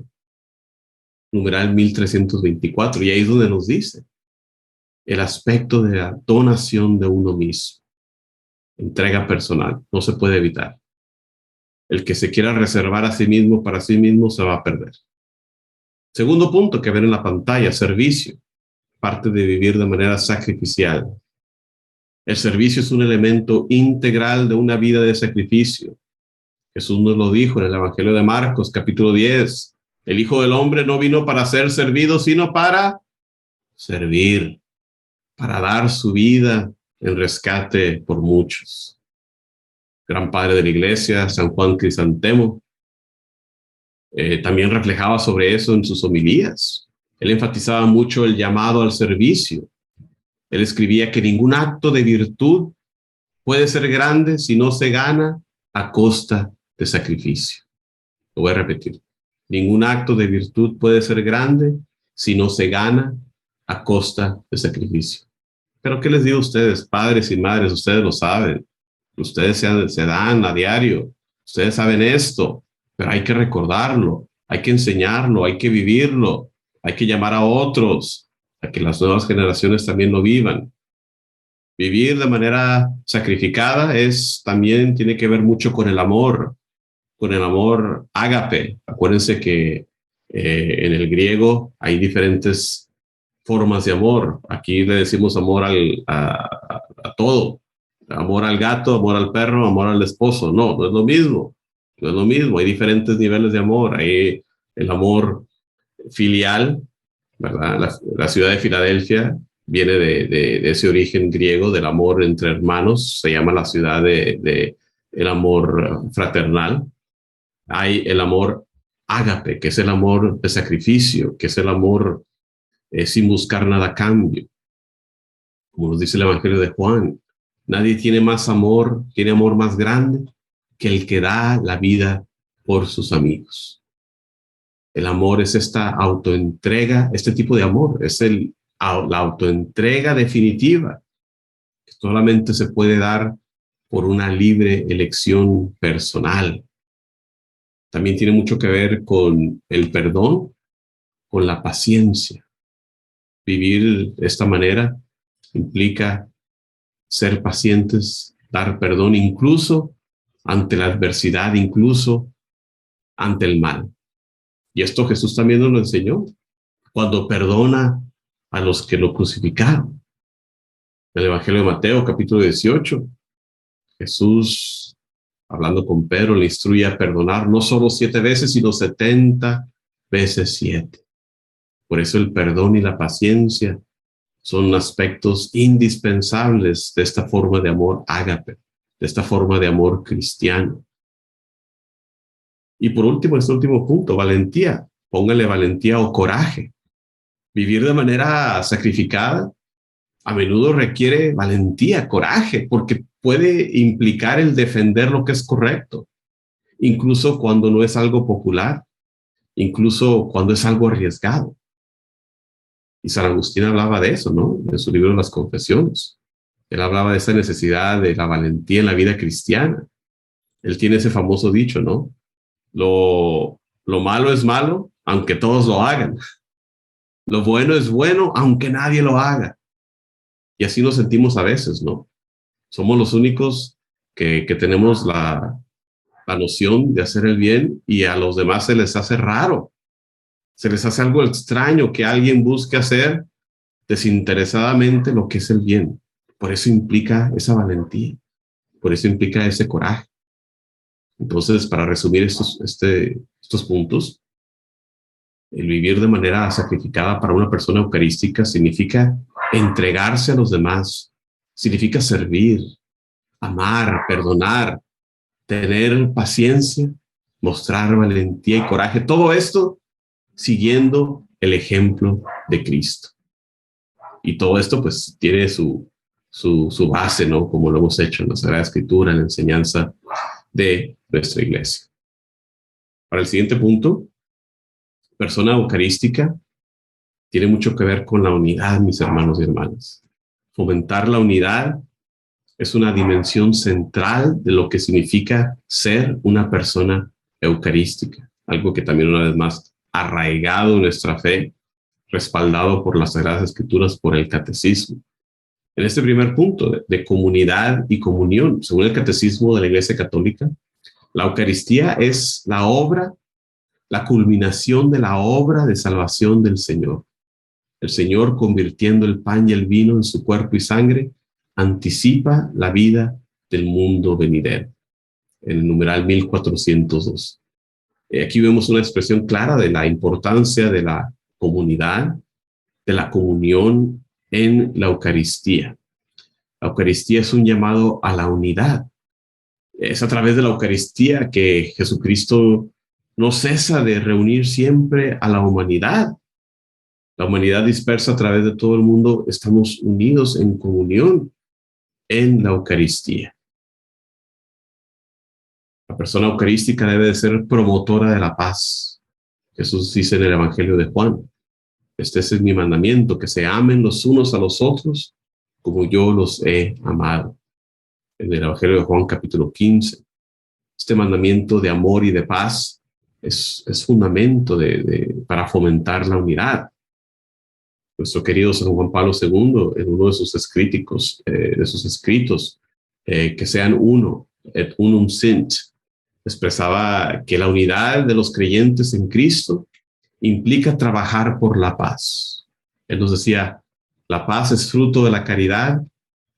Numeral 1324. Y ahí es donde nos dice el aspecto de la donación de uno mismo. Entrega personal. No se puede evitar. El que se quiera reservar a sí mismo para sí mismo se va a perder. Segundo punto que ven en la pantalla, servicio. Parte de vivir de manera sacrificial. El servicio es un elemento integral de una vida de sacrificio. Jesús nos lo dijo en el Evangelio de Marcos, capítulo 10. El Hijo del Hombre no vino para ser servido, sino para servir, para dar su vida en rescate por muchos. Gran padre de la Iglesia, San Juan Crisantemo, también reflejaba sobre eso en sus homilías. Él enfatizaba mucho el llamado al servicio. Él escribía que ningún acto de virtud puede ser grande si no se gana a costa de sacrificio. Lo voy a repetir. Ningún acto de virtud puede ser grande si no se gana a costa de sacrificio. Pero ¿qué les digo a ustedes, padres y madres? Ustedes lo saben. Ustedes se dan a diario. Ustedes saben esto, pero hay que recordarlo, hay que enseñarlo, hay que vivirlo, hay que llamar a otros a que las nuevas generaciones también lo vivan. Vivir de manera sacrificada también tiene que ver mucho con el amor ágape. Acuérdense que en el griego hay diferentes formas de amor. Aquí le decimos amor a todo. Amor al gato, amor al perro, amor al esposo. No, no es lo mismo. No es lo mismo. Hay diferentes niveles de amor. Hay el amor filial, ¿verdad? La ciudad de Filadelfia viene de ese origen griego del amor entre hermanos. Se llama la ciudad el amor fraternal. Hay el amor ágape, que es el amor de sacrificio, que es el amor sin buscar nada a cambio. Como nos dice el Evangelio de Juan, nadie tiene amor más grande que el que da la vida por sus amigos. El amor es esta autoentrega, este tipo de amor, es la autoentrega definitiva, que solamente se puede dar por una libre elección personal. También tiene mucho que ver con el perdón, con la paciencia. Vivir de esta manera implica ser pacientes, dar perdón incluso ante la adversidad, incluso ante el mal. Y esto Jesús también nos lo enseñó cuando perdona a los que lo crucificaron. En el Evangelio de Mateo, capítulo 18, Jesús, hablando con Pedro, le instruye a perdonar no solo 7 veces, sino 70 veces 7. Por eso el perdón y la paciencia son aspectos indispensables de esta forma de amor ágape, de esta forma de amor cristiano. Y por último, este último punto, valentía. Póngale valentía o coraje. Vivir de manera sacrificada a menudo requiere valentía, coraje, porque puede implicar el defender lo que es correcto, incluso cuando no es algo popular, incluso cuando es algo arriesgado. Y San Agustín hablaba de eso, ¿no? En su libro Las Confesiones. Él hablaba de esa necesidad de la valentía en la vida cristiana. Él tiene ese famoso dicho, ¿no? Lo malo es malo, aunque todos lo hagan. Lo bueno es bueno, aunque nadie lo haga. Y así nos sentimos a veces, ¿no? Somos los únicos que tenemos la noción de hacer el bien y a los demás se les hace raro. Se les hace algo extraño que alguien busque hacer desinteresadamente lo que es el bien, Por eso implica esa valentía, por eso implica ese coraje. Entonces, para resumir estos puntos, el vivir de manera sacrificada para una persona eucarística significa entregarse a los demás, significa servir, amar, perdonar, tener paciencia, mostrar valentía y coraje. Todo esto siguiendo el ejemplo de Cristo. Y todo esto pues tiene su base, ¿no? Como lo hemos hecho en la Sagrada Escritura, en la enseñanza de nuestra iglesia. Para el siguiente punto, persona eucarística tiene mucho que ver con la unidad, mis hermanos y hermanas. Fomentar la unidad es una dimensión central de lo que significa ser una persona eucarística, algo que también una vez más arraigado en nuestra fe, respaldado por las Sagradas Escrituras, por el catecismo. En este primer punto de comunidad y comunión, según el catecismo de la Iglesia Católica, la Eucaristía es la obra, la culminación de la obra de salvación del Señor. El Señor, convirtiendo el pan y el vino en su cuerpo y sangre, anticipa la vida del mundo venidero. En el numeral 1402. Aquí vemos una expresión clara de la importancia de la comunidad, de la comunión en la Eucaristía. La Eucaristía es un llamado a la unidad. Es a través de la Eucaristía que Jesucristo no cesa de reunir siempre a la humanidad. La humanidad dispersa a través de todo el mundo, estamos unidos en comunión en la Eucaristía. La persona eucarística debe de ser promotora de la paz. Jesús dice en el Evangelio de Juan, este es mi mandamiento, que se amen los unos a los otros como yo los he amado. En el Evangelio de Juan capítulo 15. Este mandamiento de amor y de paz es fundamento para fomentar la unidad. Nuestro querido San Juan Pablo II, en uno de sus escritos, que sean uno, et unum sint, expresaba que la unidad de los creyentes en Cristo implica trabajar por la paz. Él nos decía, la paz es fruto de la caridad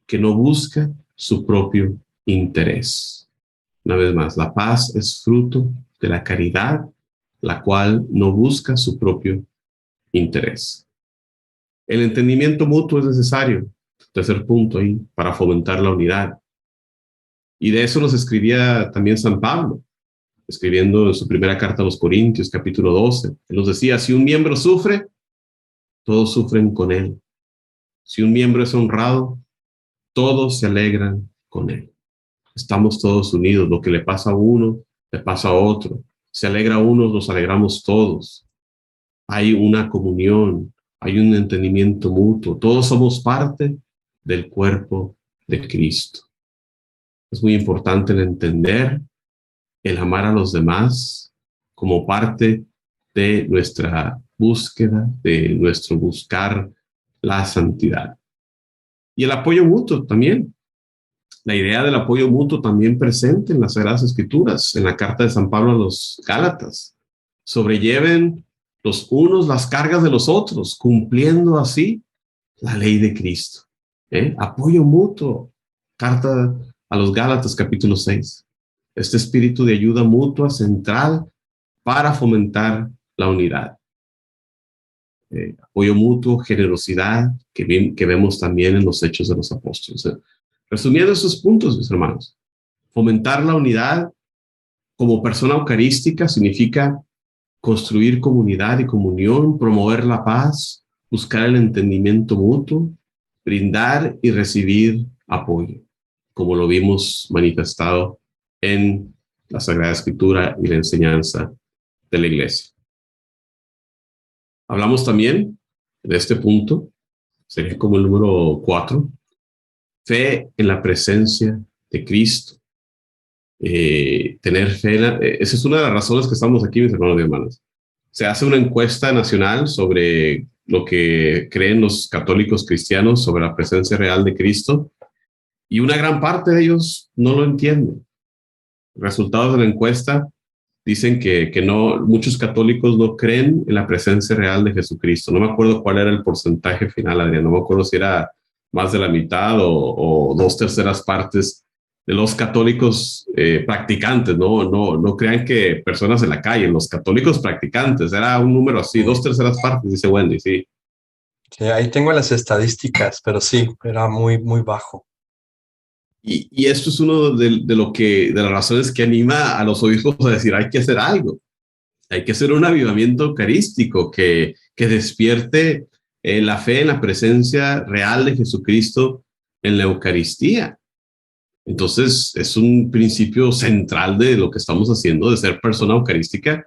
que no busca su propio interés. Una vez más, la paz es fruto de la caridad, la cual no busca su propio interés. El entendimiento mutuo es necesario, tercer punto ahí, para fomentar la unidad. Y de eso nos escribía también San Pablo, escribiendo en su primera carta a los Corintios, capítulo 12. Él nos decía, si un miembro sufre, todos sufren con él. Si un miembro es honrado, todos se alegran con él. Estamos todos unidos. Lo que le pasa a uno, le pasa a otro. Se alegra uno, nos alegramos todos. Hay una comunión, hay un entendimiento mutuo. Todos somos parte del cuerpo de Cristo. Es muy importante el entender, el amar a los demás como parte de nuestra búsqueda, de nuestro buscar la santidad. Y el apoyo mutuo también. La idea del apoyo mutuo también presente en las Sagradas Escrituras, en la carta de San Pablo a los Gálatas. Sobrelleven los unos las cargas de los otros, cumpliendo así la ley de Cristo. Apoyo mutuo. Carta a los Gálatas, capítulo 6. Este espíritu de ayuda mutua central para fomentar la unidad. Apoyo mutuo, generosidad, que vemos también en los Hechos de los Apóstoles. Resumiendo estos puntos, mis hermanos, fomentar la unidad como persona eucarística significa construir comunidad y comunión, promover la paz, buscar el entendimiento mutuo, brindar y recibir apoyo, como lo vimos manifestado en la Sagrada Escritura y la enseñanza de la Iglesia. Hablamos también de este punto, sería como el número 4, fe en la presencia de Cristo. Tener fe, esa es una de las razones que estamos aquí, mis hermanos y hermanas. Se hace una encuesta nacional sobre lo que creen los católicos cristianos sobre la presencia real de Cristo y una gran parte de ellos no lo entienden. Resultados de la encuesta dicen que no, muchos católicos no creen en la presencia real de Jesucristo. No me acuerdo cuál era el porcentaje final, Adrián, no me acuerdo si era más de la mitad o dos terceras partes de los católicos practicantes, no crean que personas en la calle, los católicos practicantes, era un número así, dos terceras partes, dice Wendy, sí. Sí, ahí tengo las estadísticas, pero sí, era muy, muy bajo. Y esto es uno de las razones que anima a los obispos a decir, hay que hacer algo, hay que hacer un avivamiento eucarístico que despierte la fe en la presencia real de Jesucristo en la Eucaristía. Entonces, es un principio central de lo que estamos haciendo, de ser persona eucarística,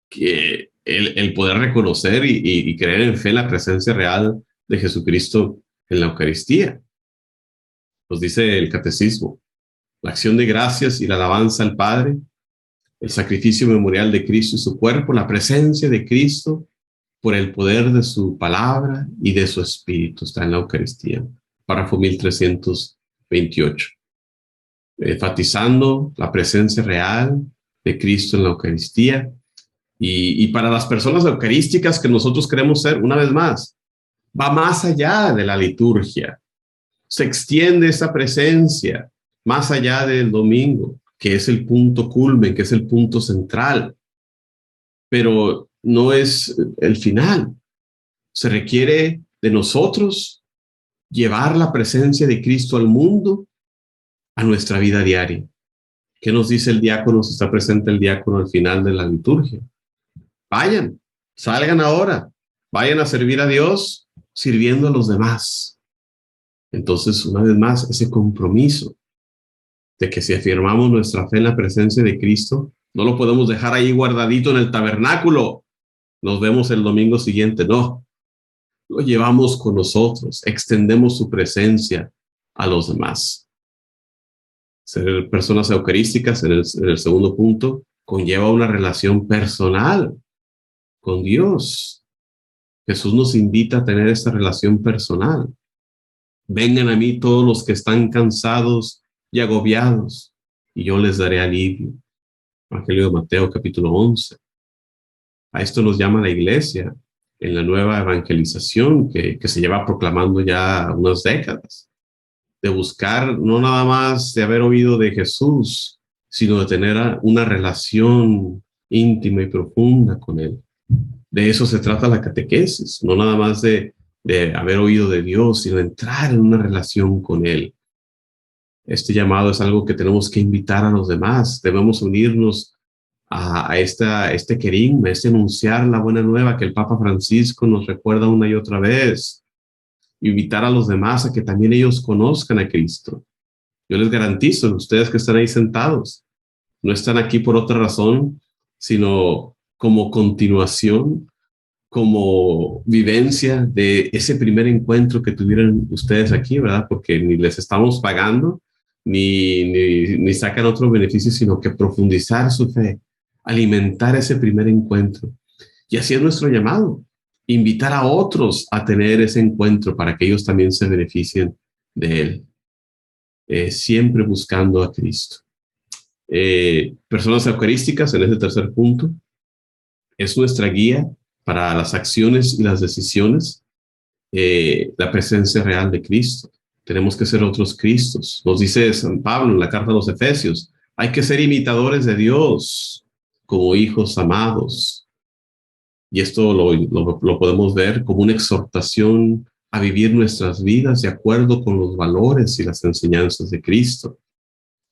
que el poder reconocer y creer en fe en la presencia real de Jesucristo en la Eucaristía. Nos dice el catecismo, la acción de gracias y la alabanza al Padre, el sacrificio memorial de Cristo y su cuerpo, la presencia de Cristo por el poder de su palabra y de su espíritu, está en la Eucaristía. Párrafo 1328. Enfatizando la presencia real de Cristo en la Eucaristía. Y para las personas eucarísticas que nosotros queremos ser, una vez más, va más allá de la liturgia. Se extiende esa presencia más allá del domingo, que es el punto culmen, que es el punto central, pero no es el final. Se requiere de nosotros llevar la presencia de Cristo al mundo, a nuestra vida diaria. ¿Qué nos dice el diácono si está presente el diácono al final de la liturgia? Vayan, salgan ahora, vayan a servir a Dios sirviendo a los demás. Entonces, una vez más, ese compromiso de que si afirmamos nuestra fe en la presencia de Cristo, no lo podemos dejar ahí guardadito en el tabernáculo. Nos vemos el domingo siguiente. No, lo llevamos con nosotros, extendemos su presencia a los demás. Ser personas eucarísticas, en el segundo punto, conlleva una relación personal con Dios. Jesús nos invita a tener esta relación personal. Vengan a mí todos los que están cansados y agobiados, y yo les daré alivio. Evangelio de Mateo, capítulo 11. A esto nos llama la iglesia en la nueva evangelización que se lleva proclamando ya unas décadas, de buscar no nada más de haber oído de Jesús, sino de tener una relación íntima y profunda con Él. De eso se trata la catequesis, no nada más de haber oído de Dios, sino entrar en una relación con Él. Este llamado es algo que tenemos que invitar a los demás. Debemos unirnos a este querigma, este anunciar la buena nueva que el Papa Francisco nos recuerda una y otra vez. Invitar a los demás a que también ellos conozcan a Cristo. Yo les garantizo, ustedes que están ahí sentados, no están aquí por otra razón, sino como continuación, como vivencia de ese primer encuentro que tuvieron ustedes aquí, ¿verdad? Porque ni les estamos pagando, ni sacan otro beneficio, sino que profundizar su fe, alimentar ese primer encuentro. Y así es nuestro llamado, invitar a otros a tener ese encuentro para que ellos también se beneficien de él, siempre buscando a Cristo. Personas eucarísticas, en ese tercer punto, es nuestra guía para las acciones y las decisiones, la presencia real de Cristo. Tenemos que ser otros Cristos. Nos dice San Pablo en la carta a los Efesios, hay que ser imitadores de Dios como hijos amados. Y esto lo podemos ver como una exhortación a vivir nuestras vidas de acuerdo con los valores y las enseñanzas de Cristo,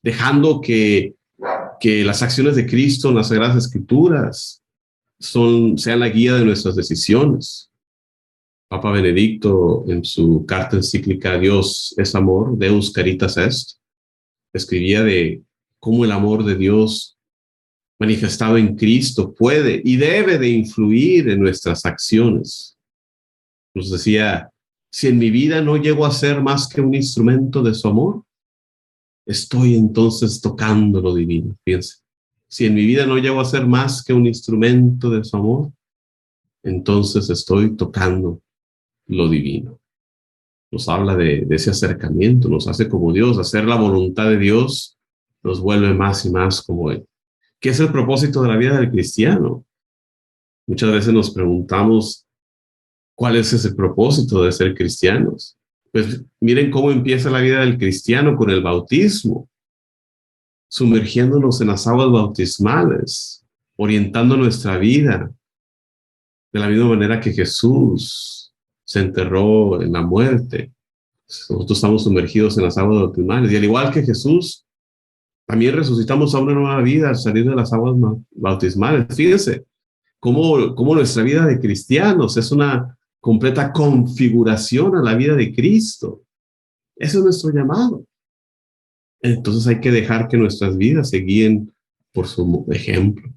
dejando que las acciones de Cristo en las Sagradas Escrituras sean la guía de nuestras decisiones. Papa Benedicto, en su carta encíclica Dios es amor, Deus Caritas Est, escribía de cómo el amor de Dios manifestado en Cristo puede y debe de influir en nuestras acciones. Nos decía, si en mi vida no llego a ser más que un instrumento de su amor, estoy entonces tocando lo divino. Fíjense, si en mi vida no llego a ser más que un instrumento de su amor, entonces estoy tocando lo divino. Nos habla de ese acercamiento, nos hace como Dios, hacer la voluntad de Dios nos vuelve más y más como Él. ¿Qué es el propósito de la vida del cristiano? Muchas veces nos preguntamos cuál es ese propósito de ser cristianos, Pues miren cómo empieza la vida del cristiano con el bautismo, sumergiéndonos en las aguas bautismales, orientando nuestra vida de la misma manera que Jesús se enterró en la muerte. Nosotros estamos sumergidos en las aguas bautismales y al igual que Jesús, también resucitamos a una nueva vida al salir de las aguas bautismales. Fíjense cómo nuestra vida de cristianos es una completa configuración a la vida de Cristo. Ese es nuestro llamado. Entonces hay que dejar que nuestras vidas se guíen por su ejemplo.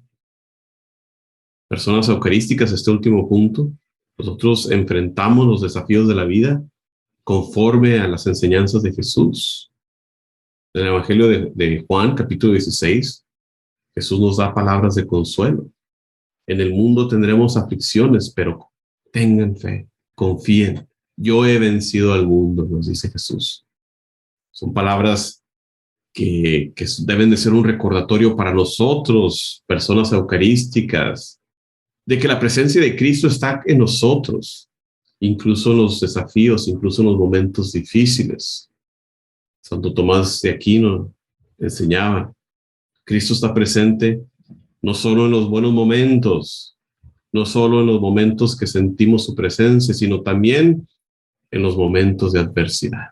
Personas eucarísticas, este último punto, nosotros enfrentamos los desafíos de la vida conforme a las enseñanzas de Jesús. En el Evangelio de Juan, capítulo 16, Jesús nos da palabras de consuelo. En el mundo tendremos aflicciones, pero tengan fe, confíen. Yo he vencido al mundo, nos dice Jesús. Son palabras que deben de ser un recordatorio para nosotros, personas eucarísticas, de que la presencia de Cristo está en nosotros, incluso en los desafíos, incluso en los momentos difíciles. Santo Tomás de Aquino enseñaba, Cristo está presente no solo en los buenos momentos, no solo en los momentos que sentimos su presencia, sino también en los momentos de adversidad.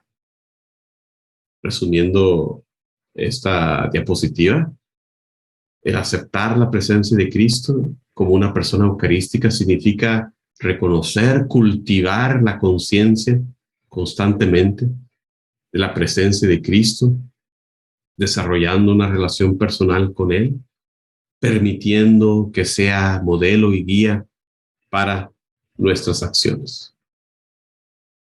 Resumiendo esta diapositiva, el aceptar la presencia de Cristo como una persona eucarística significa reconocer, cultivar la conciencia constantemente de la presencia de Cristo, desarrollando una relación personal con Él, permitiendo que sea modelo y guía para nuestras acciones.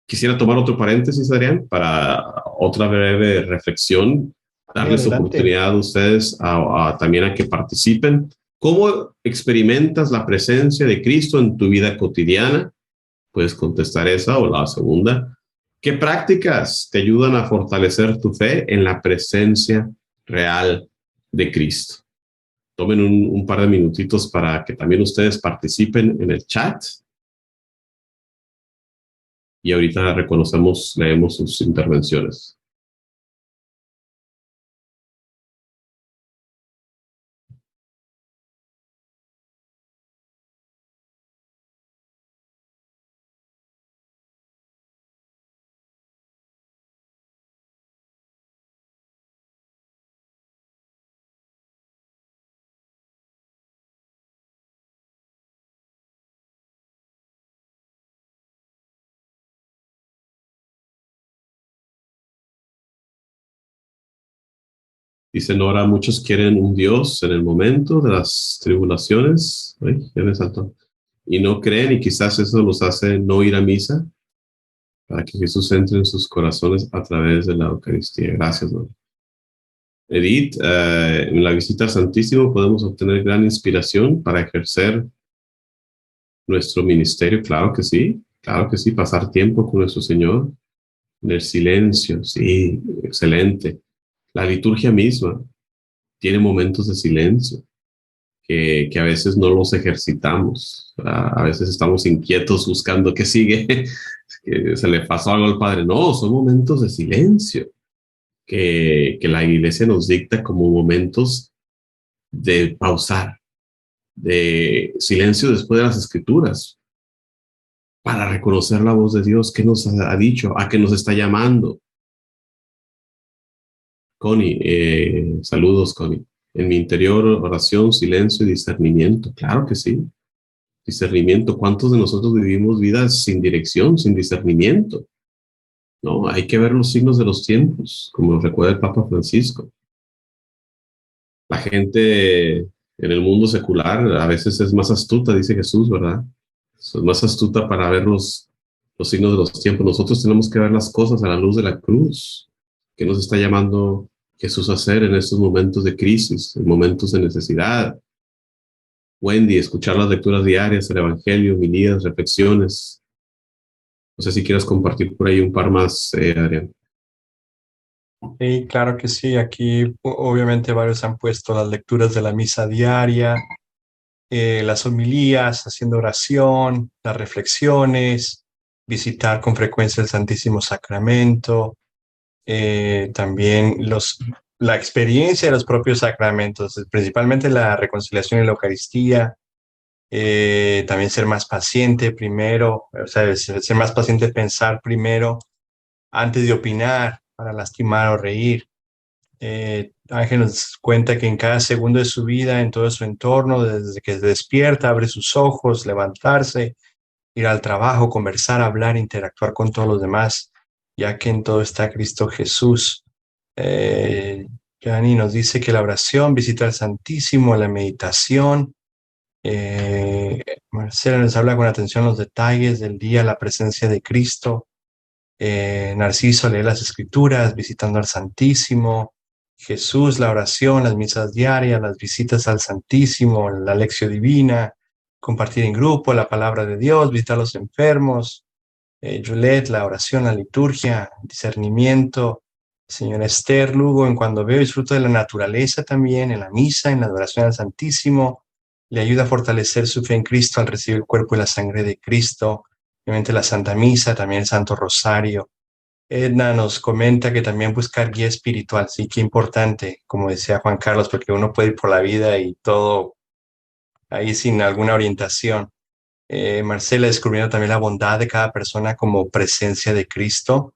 Quisiera tomar otro paréntesis, Adrián, para otra breve reflexión, darles oportunidad a ustedes también a que participen. ¿Cómo experimentas la presencia de Cristo en tu vida cotidiana? Puedes contestar esa o la segunda. ¿Qué prácticas te ayudan a fortalecer tu fe en la presencia real de Cristo? Tomen un par de minutitos para que también ustedes participen en el chat. Y ahorita leemos sus intervenciones. Dice Nora, muchos quieren un Dios en el momento de las tribulaciones. Ay, ya me saltó. Y no creen, y quizás eso los hace no ir a misa para que Jesús entre en sus corazones a través de la Eucaristía. Gracias, Nora. Edith, en la visita al Santísimo podemos obtener gran inspiración para ejercer nuestro ministerio. Claro que sí, pasar tiempo con nuestro Señor en el silencio, sí, excelente. La liturgia misma tiene momentos de silencio que a veces no los ejercitamos. A veces estamos inquietos buscando qué sigue, que se le pasó algo al Padre. No, son momentos de silencio que la Iglesia nos dicta como momentos de pausar, de silencio después de las Escrituras, para reconocer la voz de Dios que nos ha dicho, a qué nos está llamando. Connie, saludos, Connie. En mi interior, oración, silencio y discernimiento. Claro que sí. Discernimiento. ¿Cuántos de nosotros vivimos vidas sin dirección, sin discernimiento? No, hay que ver los signos de los tiempos, como nos recuerda el Papa Francisco. La gente en el mundo secular a veces es más astuta, dice Jesús, ¿verdad? Es más astuta para ver los signos de los tiempos. Nosotros tenemos que ver las cosas a la luz de la cruz, que nos está llamando Jesús a hacer en estos momentos de crisis, en momentos de necesidad. Wendy, escuchar las lecturas diarias, el Evangelio, homilías, reflexiones. No sé si quieres compartir por ahí un par más, Adrián. Sí, claro que sí. Aquí obviamente varios han puesto las lecturas de la misa diaria, las homilías, haciendo oración, las reflexiones, visitar con frecuencia el Santísimo Sacramento, también la experiencia de los propios sacramentos, principalmente la reconciliación y la Eucaristía, también ser más paciente primero, o sea, ser más paciente, pensar primero antes de opinar para lastimar o reír. Ángel nos cuenta que en cada segundo de su vida, en todo su entorno, desde que se despierta, abre sus ojos, levantarse, ir al trabajo, conversar, hablar, interactuar con todos los demás, ya que en todo está Cristo Jesús. Yani nos dice que la oración, visita al Santísimo, la meditación. Marcela nos habla con atención los detalles del día, la presencia de Cristo. Narciso lee las Escrituras, visitando al Santísimo. Jesús, la oración, las misas diarias, las visitas al Santísimo, la lección divina, compartir en grupo la palabra de Dios, visitar a los enfermos. Juliet, la oración, la liturgia, discernimiento. Señora Esther Lugo, en cuando veo, disfruto de la naturaleza también, en la misa, en la adoración al Santísimo. Le ayuda a fortalecer su fe en Cristo al recibir el cuerpo y la sangre de Cristo. Obviamente la Santa Misa, también el Santo Rosario. Edna nos comenta que también buscar guía espiritual, sí, qué importante, como decía Juan Carlos, porque uno puede ir por la vida y todo ahí sin alguna orientación. Marcela descubriendo también la bondad de cada persona como presencia de Cristo.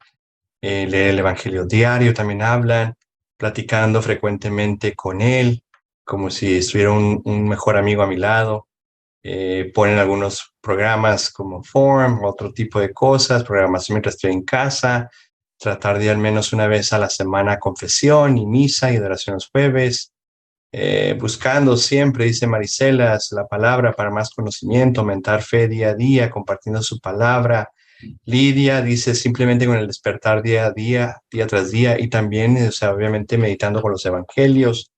Leer el Evangelio diario, también hablan, platicando frecuentemente con él, como si estuviera un mejor amigo a mi lado. Ponen algunos programas como Form, otro tipo de cosas, programación mientras estoy en casa, tratar de ir al menos una vez a la semana confesión y misa y adoración los jueves, buscando siempre, dice Maricelas, la palabra para más conocimiento, aumentar fe día a día, compartiendo su palabra. Lidia dice simplemente con el despertar día a día, día tras día, y también, o sea, obviamente meditando con los evangelios.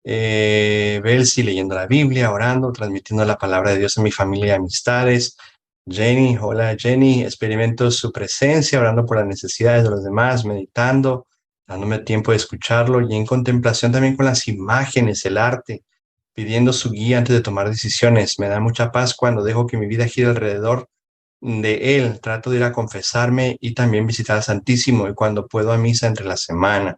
Belsi leyendo la Biblia, orando, transmitiendo la palabra de Dios a mi familia y amistades. Jenny, hola Jenny, experimento su presencia, orando por las necesidades de los demás, meditando, dándome tiempo de escucharlo y en contemplación también con las imágenes, el arte, pidiendo su guía antes de tomar decisiones. Me da mucha paz cuando dejo que mi vida gire alrededor de él. Trato de ir a confesarme y también visitar al Santísimo y cuando puedo a misa entre la semana.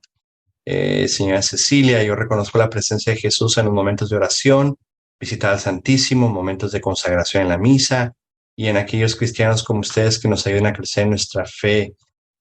Señora Cecilia, yo reconozco la presencia de Jesús en los momentos de oración, visitar al Santísimo, momentos de consagración en la misa y en aquellos cristianos como ustedes que nos ayuden a crecer en nuestra fe.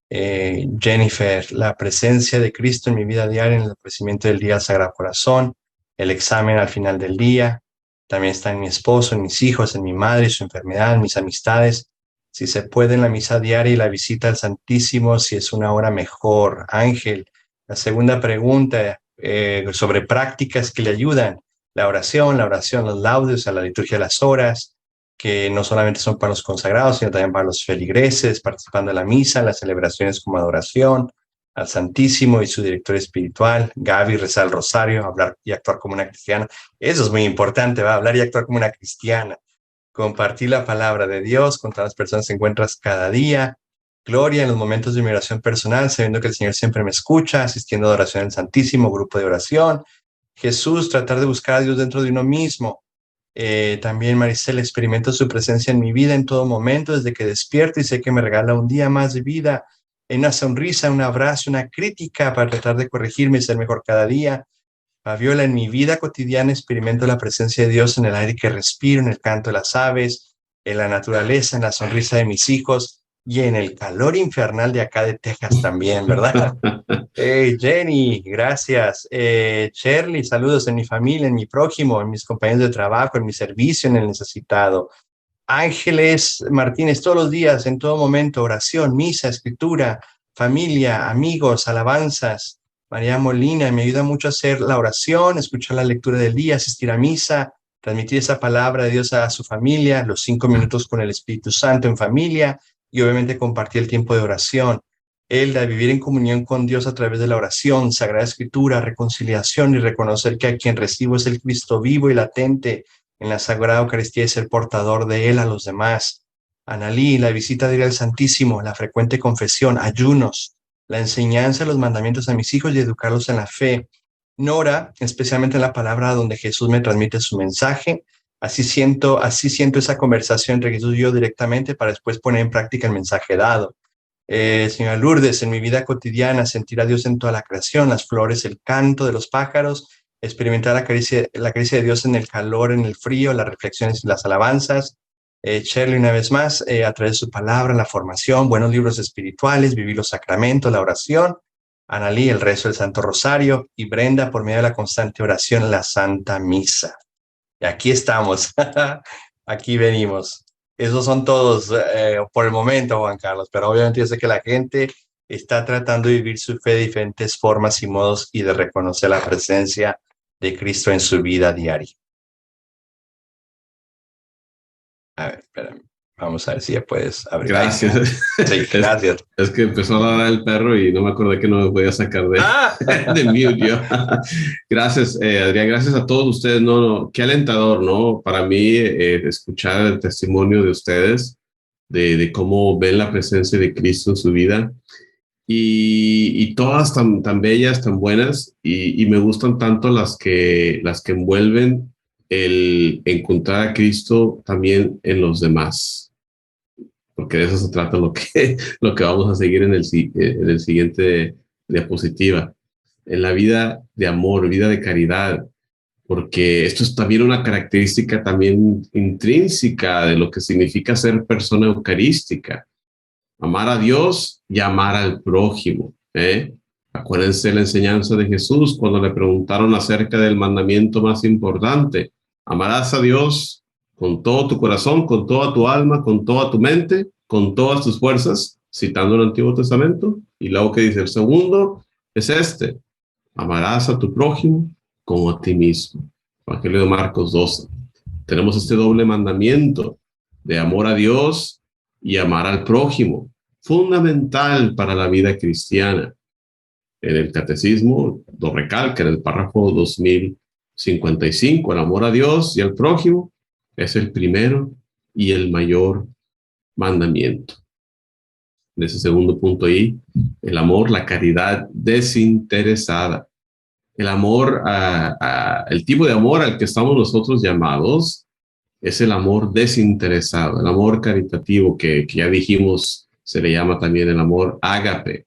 Jennifer, la presencia de Cristo en mi vida diaria, en el ofrecimiento del día al Sagrado Corazón, el examen al final del día, también está en mi esposo, en mis hijos, en mi madre, su enfermedad, en mis amistades. Si se puede en la misa diaria y la visita al Santísimo, si es una hora mejor. Ángel, la segunda pregunta sobre prácticas que le ayudan. La oración, los laudes, a la liturgia de las horas, que no solamente son para los consagrados, sino también para los feligreses, participando en la misa, las celebraciones como adoración, al Santísimo y su director espiritual. Gaby, rezar el rosario, hablar y actuar como una cristiana. Eso es muy importante, ¿va? Hablar y actuar como una cristiana. Compartir la palabra de Dios con todas las personas que encuentras cada día. Gloria en los momentos de mi oración personal, sabiendo que el Señor siempre me escucha, asistiendo a oración al Santísimo, grupo de oración. Jesús, tratar de buscar a Dios dentro de uno mismo. También Maricela, experimento su presencia en mi vida en todo momento, desde que despierto y sé que me regala un día más de vida, en una sonrisa, un abrazo, una crítica para tratar de corregirme y ser mejor cada día. Fabiola, en mi vida cotidiana experimento la presencia de Dios en el aire que respiro, en el canto de las aves, en la naturaleza, en la sonrisa de mis hijos y en el calor infernal de acá de Texas también, ¿verdad? Hey, Jenny, gracias. Shirley, saludos en mi familia, en mi prójimo, en mis compañeros de trabajo, en mi servicio, en el necesitado. Ángeles Martínez, todos los días, en todo momento, oración, misa, escritura, familia, amigos, alabanzas. María Molina, me ayuda mucho a hacer la oración, escuchar la lectura del día, asistir a misa, transmitir esa palabra de Dios a su familia, los 5 minutos con el Espíritu Santo en familia y obviamente compartir el tiempo de oración. Elda, vivir en comunión con Dios a través de la oración, Sagrada Escritura, reconciliación y reconocer que a quien recibo es el Cristo vivo y latente en la Sagrada Eucaristía y ser portador de él a los demás. Analí, la visita de ir al Santísimo, la frecuente confesión, ayunos, la enseñanza de los mandamientos a mis hijos y educarlos en la fe. Nora, especialmente en la palabra donde Jesús me transmite su mensaje, Así siento esa conversación entre Jesús y yo directamente para después poner en práctica el mensaje dado. Señora Lourdes, en mi vida cotidiana, sentir a Dios en toda la creación, las flores, el canto de los pájaros, experimentar la caricia de Dios en el calor, en el frío, las reflexiones y las alabanzas. Shirley, una vez más, a través de su palabra, la formación, buenos libros espirituales, vivir los sacramentos, la oración. Analí, el rezo del Santo Rosario. Y Brenda, por medio de la constante oración, la Santa Misa. Y aquí estamos, aquí venimos. Esos son todos por el momento, Juan Carlos, pero obviamente yo sé que la gente está tratando de vivir su fe de diferentes formas y modos y de reconocer la presencia de Cristo en su vida diaria. A ver, espérame. Vamos a ver si ya puedes abrir. Gracias. Sí, gracias. Es que empezó a ladrar el perro y no me acordé que no me podía sacar de mute yo. Gracias, Adrián. Gracias a todos ustedes. No, qué alentador, ¿no? Para mí, escuchar el testimonio de ustedes, de cómo ven la presencia de Cristo en su vida. Y todas tan bellas, tan buenas, y me gustan tanto las que envuelven el encontrar a Cristo también en los demás, porque de eso se trata lo que vamos a seguir en el siguiente diapositiva, en la vida de amor, vida de caridad, porque esto es también una característica también intrínseca de lo que significa ser persona eucarística. Amar a Dios y amar al prójimo. Acuérdense la enseñanza de Jesús cuando le preguntaron acerca del mandamiento más importante. Amarás a Dios con todo tu corazón, con toda tu alma, con toda tu mente, con todas tus fuerzas, citando el Antiguo Testamento. Y luego que dice el segundo es este: amarás a tu prójimo como a ti mismo. Evangelio de Marcos 12. Tenemos este doble mandamiento de amor a Dios y amar al prójimo, fundamental para la vida cristiana. En el catecismo lo recalca en el párrafo 2055, el amor a Dios y al prójimo es el primero y el mayor mandamiento. En ese segundo punto ahí, el amor, la caridad desinteresada. El amor, el tipo de amor al que estamos nosotros llamados es el amor desinteresado, el amor caritativo que ya dijimos se le llama también el amor ágape.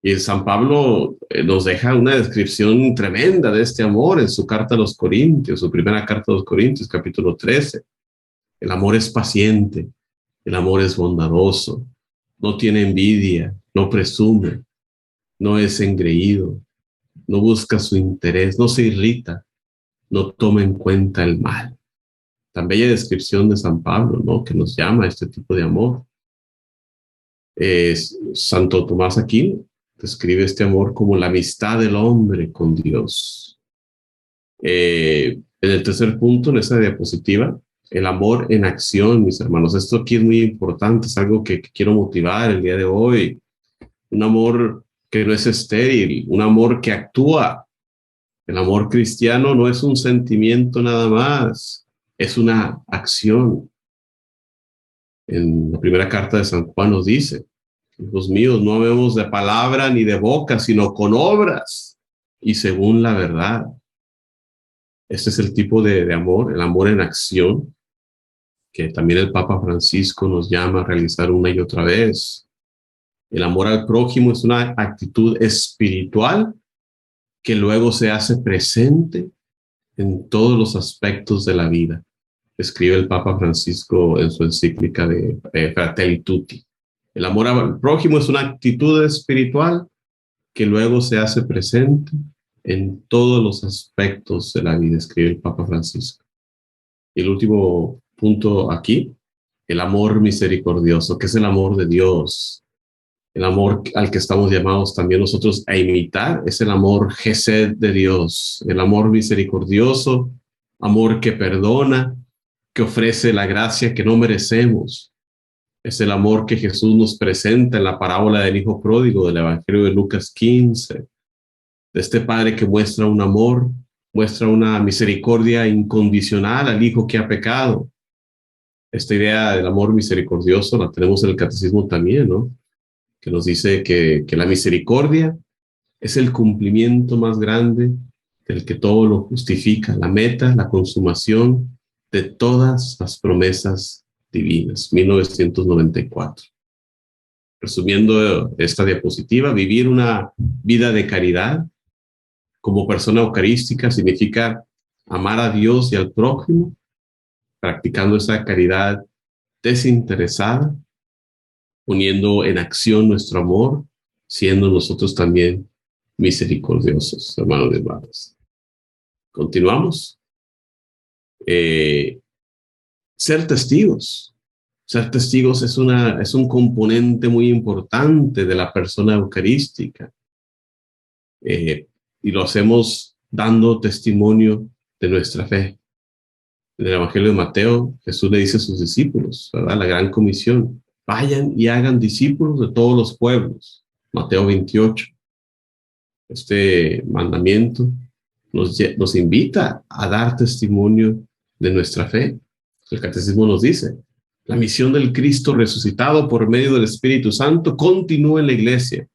Y San Pablo nos deja una descripción tremenda de este amor en su carta a los Corintios, su primera carta a los Corintios, capítulo 13. El amor es paciente, el amor es bondadoso, no tiene envidia, no presume, no es engreído, no busca su interés, no se irrita, no toma en cuenta el mal. Tan bella descripción de San Pablo, ¿no? Que nos llama a este tipo de amor. Santo Tomás Aquino describe este amor como la amistad del hombre con Dios. En el tercer punto, en esta diapositiva, el amor en acción, mis hermanos. Esto aquí es muy importante, es algo que quiero motivar el día de hoy. Un amor que no es estéril, un amor que actúa. El amor cristiano no es un sentimiento nada más, es una acción. En la primera carta de San Juan nos dice: hijos míos, no amemos de palabra ni de boca, sino con obras y según la verdad. Este es el tipo de amor, el amor en acción, que también el Papa Francisco nos llama a realizar una y otra vez. El amor al prójimo es una actitud espiritual que luego se hace presente en todos los aspectos de la vida. Escribe el Papa Francisco en su encíclica de Fratelli Tutti. El amor al prójimo es una actitud espiritual que luego se hace presente en todos los aspectos de la vida, escribe el Papa Francisco. Y el último punto aquí, el amor misericordioso, que es el amor de Dios. El amor al que estamos llamados también nosotros a imitar es el amor Gesed de Dios, el amor misericordioso, amor que perdona, que ofrece la gracia que no merecemos. Es el amor que Jesús nos presenta en la parábola del Hijo Pródigo del Evangelio de Lucas 15, de este Padre que muestra un amor, muestra una misericordia incondicional al Hijo que ha pecado. Esta idea del amor misericordioso la tenemos en el Catecismo también, ¿no? Que nos dice que la misericordia es el cumplimiento más grande del que todo lo justifica, la meta, la consumación de todas las promesas divinas, 1994. Resumiendo esta diapositiva, vivir una vida de caridad como persona eucarística significa amar a Dios y al prójimo, practicando esa caridad desinteresada, poniendo en acción nuestro amor, siendo nosotros también misericordiosos, hermanos y hermanas. Continuamos. Ser testigos. Ser testigos es un componente muy importante de la persona eucarística. Y lo hacemos dando testimonio de nuestra fe. En el Evangelio de Mateo, Jesús le dice a sus discípulos, ¿verdad? La gran comisión: vayan y hagan discípulos de todos los pueblos. Mateo 28. Este mandamiento nos invita a dar testimonio de nuestra fe. El Catecismo nos dice: la misión del Cristo resucitado por medio del Espíritu Santo continúa en la Iglesia.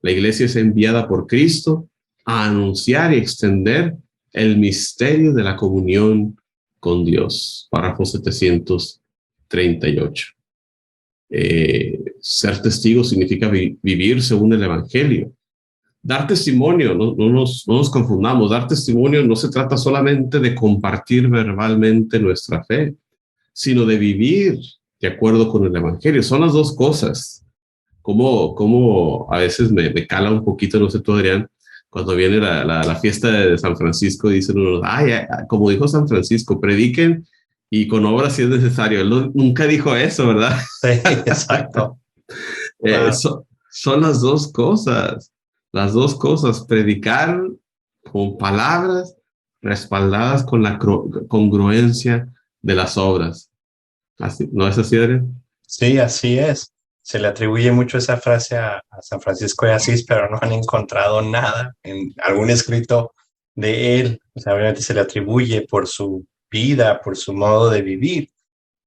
La Iglesia es enviada por Cristo a anunciar y extender el misterio de la comunión con Dios. Párrafo 738. Ser testigo significa vivir según el Evangelio. Dar testimonio, no nos confundamos, dar testimonio no se trata solamente de compartir verbalmente nuestra fe, sino de vivir de acuerdo con el Evangelio. Son las dos cosas. Como a veces me cala un poquito, no sé tú, Adrián, cuando viene la fiesta de San Francisco, dicen unos, como dijo San Francisco, prediquen y con obras si es necesario. Él nunca dijo eso, ¿verdad? Sí, exacto. Wow. Son las dos cosas, predicar con palabras respaldadas con la congruencia de las obras. Así, ¿no es así, Adrián? Sí, así es. Se le atribuye mucho esa frase a San Francisco de Asís, pero no han encontrado nada en algún escrito de él. O sea, obviamente se le atribuye por su vida, por su modo de vivir,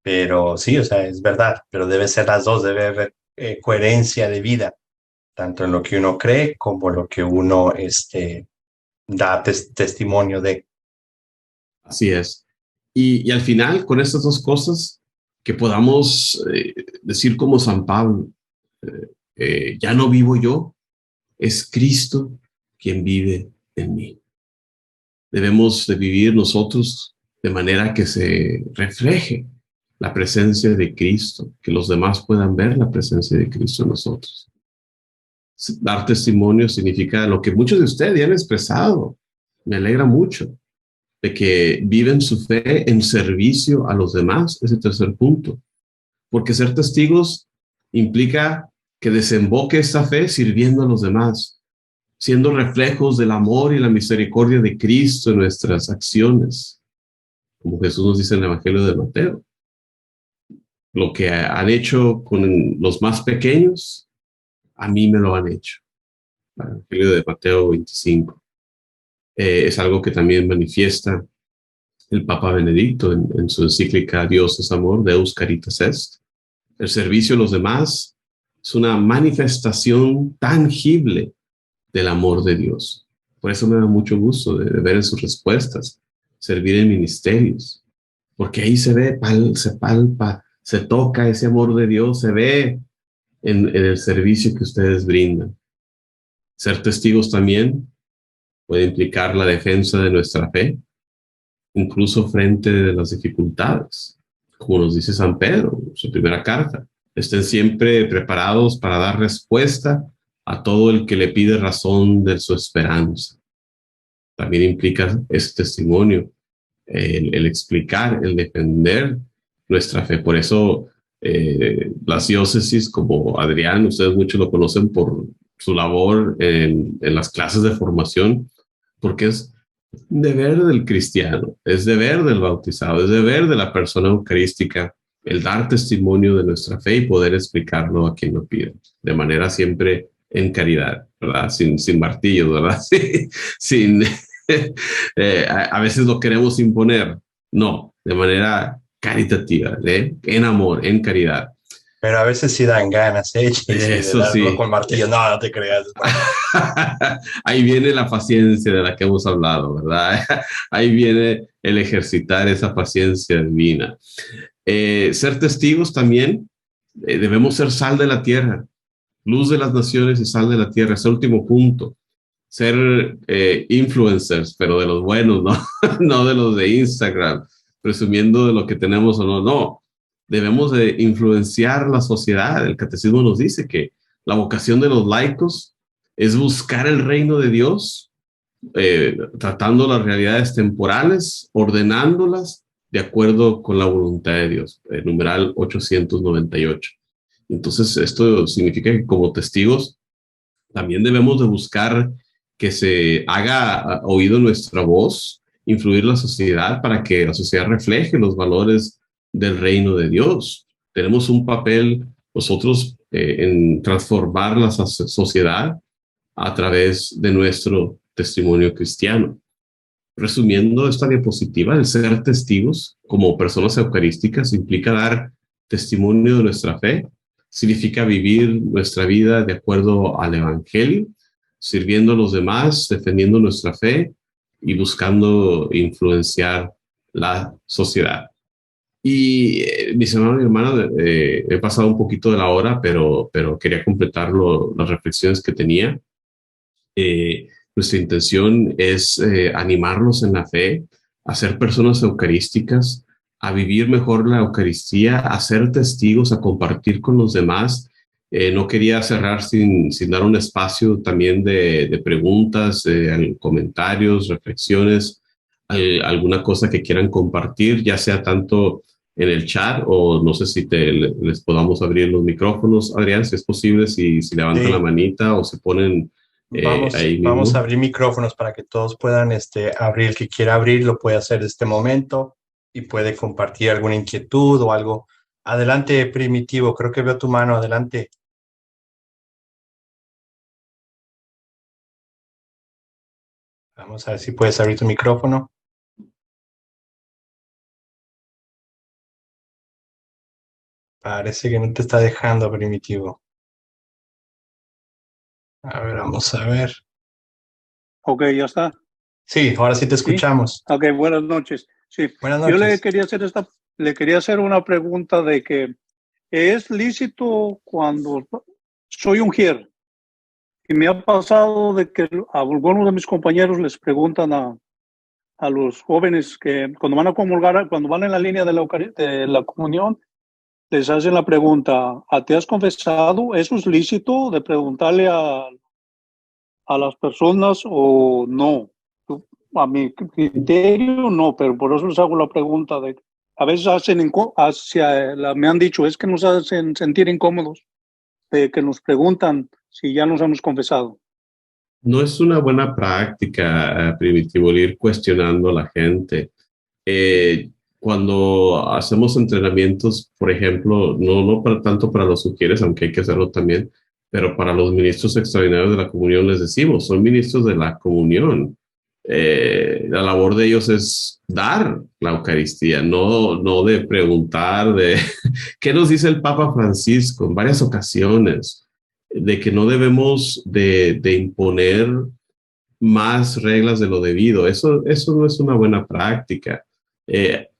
pero sí, o sea, es verdad, pero debe ser las dos, debe haber coherencia de vida, tanto en lo que uno cree como lo que uno da testimonio de. Así es. Y al final, con estas dos cosas, que podamos decir como San Pablo, ya no vivo yo, es Cristo quien vive en mí. Debemos de vivir nosotros de manera que se refleje la presencia de Cristo, que los demás puedan ver la presencia de Cristo en nosotros. Dar testimonio significa lo que muchos de ustedes ya han expresado. Me alegra mucho de que viven su fe en servicio a los demás, ese tercer punto. Porque ser testigos implica que desemboque esa fe sirviendo a los demás, siendo reflejos del amor y la misericordia de Cristo en nuestras acciones, como Jesús nos dice en el Evangelio de Mateo. Lo que han hecho con los más pequeños, a mí me lo han hecho. El Evangelio de Mateo 25. Es algo que también manifiesta el Papa Benedicto en su encíclica Dios es amor, Deus caritas est. El servicio a los demás es una manifestación tangible del amor de Dios. Por eso me da mucho gusto de ver en sus respuestas, servir en ministerios, porque ahí se ve, se palpa, se toca ese amor de Dios, se ve en el servicio que ustedes brindan. Ser testigos también puede implicar la defensa de nuestra fe, incluso frente a las dificultades. Como nos dice San Pedro en su primera carta, estén siempre preparados para dar respuesta a todo el que le pide razón de su esperanza. También implica ese testimonio, el explicar, el defender nuestra fe. Por eso las diócesis, como Adrián, ustedes muchos lo conocen por su labor en las clases de formación, porque es deber del cristiano, es deber del bautizado, es deber de la persona eucarística el dar testimonio de nuestra fe y poder explicarlo a quien lo pide, de manera siempre en caridad, ¿verdad? Sin martillos, ¿verdad? Sin, a veces lo queremos imponer, no, de manera caritativa, en amor, en caridad. Pero a veces sí dan ganas, JC, de Eso darlo sí. con martillo. No, no te creas. Ahí viene la paciencia de la que hemos hablado, ¿verdad? Ahí viene el ejercitar esa paciencia divina. Ser testigos también, debemos ser sal de la tierra, luz de las naciones y sal de la tierra. Ese último punto. Ser influencers, pero de los buenos, ¿no? No de los de Instagram, presumiendo de lo que tenemos o no. No, debemos de influenciar la sociedad. El catecismo nos dice que la vocación de los laicos es buscar el reino de Dios, tratando las realidades temporales, ordenándolas de acuerdo con la voluntad de Dios. Numeral 898. Entonces, esto significa que como testigos también debemos de buscar que se haga oído nuestra voz, influir la sociedad para que la sociedad refleje los valores del reino de Dios. Tenemos un papel nosotros en transformar la sociedad a través de nuestro testimonio cristiano. Resumiendo esta diapositiva, el ser testigos como personas eucarísticas implica dar testimonio de nuestra fe, significa vivir nuestra vida de acuerdo al Evangelio, sirviendo a los demás, defendiendo nuestra fe y buscando influenciar la sociedad. Y mis hermanos y hermanas, he pasado un poquito de la hora, pero quería completar las reflexiones que tenía. Nuestra intención es animarlos en la fe, a ser personas eucarísticas, a vivir mejor la Eucaristía, a ser testigos, a compartir con los demás. No quería cerrar sin dar un espacio también de preguntas, comentarios, reflexiones, alguna cosa que quieran compartir, ya sea tanto en el chat o no sé si les podamos abrir los micrófonos, Adrián, si es posible, si levantan la Sí, manita o se ponen ahí vamos a mismo. abrir micrófonos para que todos puedan abrir. El que quiera abrir lo puede hacer en este momento y puede compartir alguna inquietud o algo. Adelante, Primitivo, creo que veo tu mano, adelante. Vamos a ver si puedes abrir tu micrófono. Parece que no te está dejando, Primitivo. A ver, vamos a ver. Ok, ya está. Sí, ahora sí te ¿Sí? escuchamos. Ok, buenas noches. Sí. Buenas Yo noches. le quería hacer una pregunta de que ¿es lícito cuando soy ujier? Y me ha pasado de que a algunos de mis compañeros les preguntan a los jóvenes que cuando van a comulgar, cuando van en la línea de la comunión, les hacen la pregunta, ¿te has confesado? ¿Eso es lícito de preguntarle a las personas o no? A mi criterio no, pero por eso les hago la pregunta de, a veces me han dicho, es que nos hacen sentir incómodos, de que nos preguntan si ya nos hemos confesado. No es una buena práctica, Primitivo, ir cuestionando a la gente. Cuando hacemos entrenamientos, por ejemplo, no para, tanto para los sugieres, aunque hay que hacerlo también, pero para los ministros extraordinarios de la comunión les decimos, son ministros de la comunión. La labor de ellos es dar la Eucaristía, no de preguntar de qué nos dice el Papa Francisco en varias ocasiones, de que no debemos de imponer más reglas de lo debido. Eso no es una buena práctica.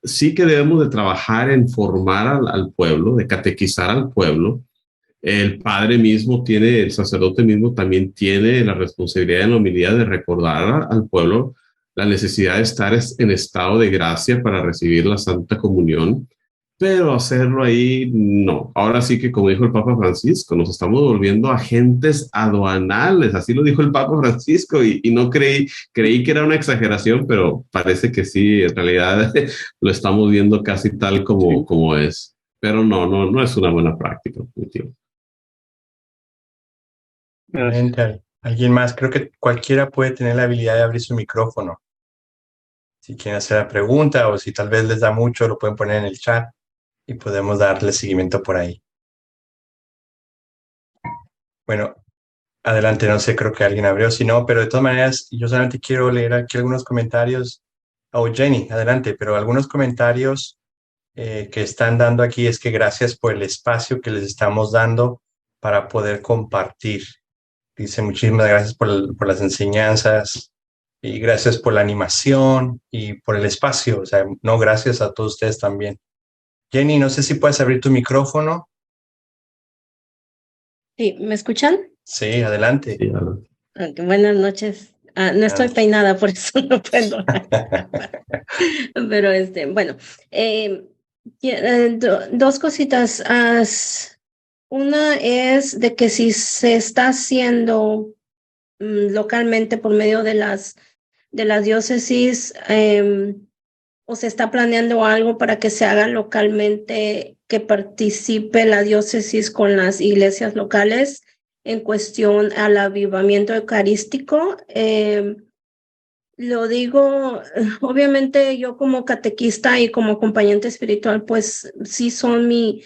Sí que debemos de trabajar en formar al pueblo, de catequizar al pueblo. El padre mismo tiene, el sacerdote mismo también tiene la responsabilidad en la homilía de recordar al pueblo la necesidad de estar en estado de gracia para recibir la Santa Comunión, pero hacerlo ahí no. Ahora sí que, como dijo el Papa Francisco, nos estamos volviendo agentes aduanales, así lo dijo el Papa Francisco, y no creí que era una exageración, pero parece que sí, en realidad lo estamos viendo casi tal como es. Pero no es una buena práctica, definitivamente. Alguien más, creo que cualquiera puede tener la habilidad de abrir su micrófono. Si quieren hacer la pregunta o si tal vez les da mucho, lo pueden poner en el chat y podemos darle seguimiento por ahí. Bueno, adelante, no sé, creo que alguien abrió, si no, pero de todas maneras, yo solamente quiero leer aquí algunos comentarios. Oh, Jenny, adelante, pero algunos comentarios que están dando aquí es que gracias por el espacio que les estamos dando para poder compartir. Dice muchísimas gracias por las enseñanzas y gracias por la animación y por el espacio. O sea, no, gracias a todos ustedes también. Jenny, no sé si puedes abrir tu micrófono. Sí, ¿me escuchan? Sí, adelante. Sí, Buenas noches. No estoy peinada, por eso no puedo. Pero bueno, dos cositas. Una es de que si se está haciendo localmente por medio de las diócesis, o se está planeando algo para que se haga localmente, que participe la diócesis con las iglesias locales en cuestión al avivamiento eucarístico. Lo digo, obviamente yo como catequista y como acompañante espiritual, pues sí son mi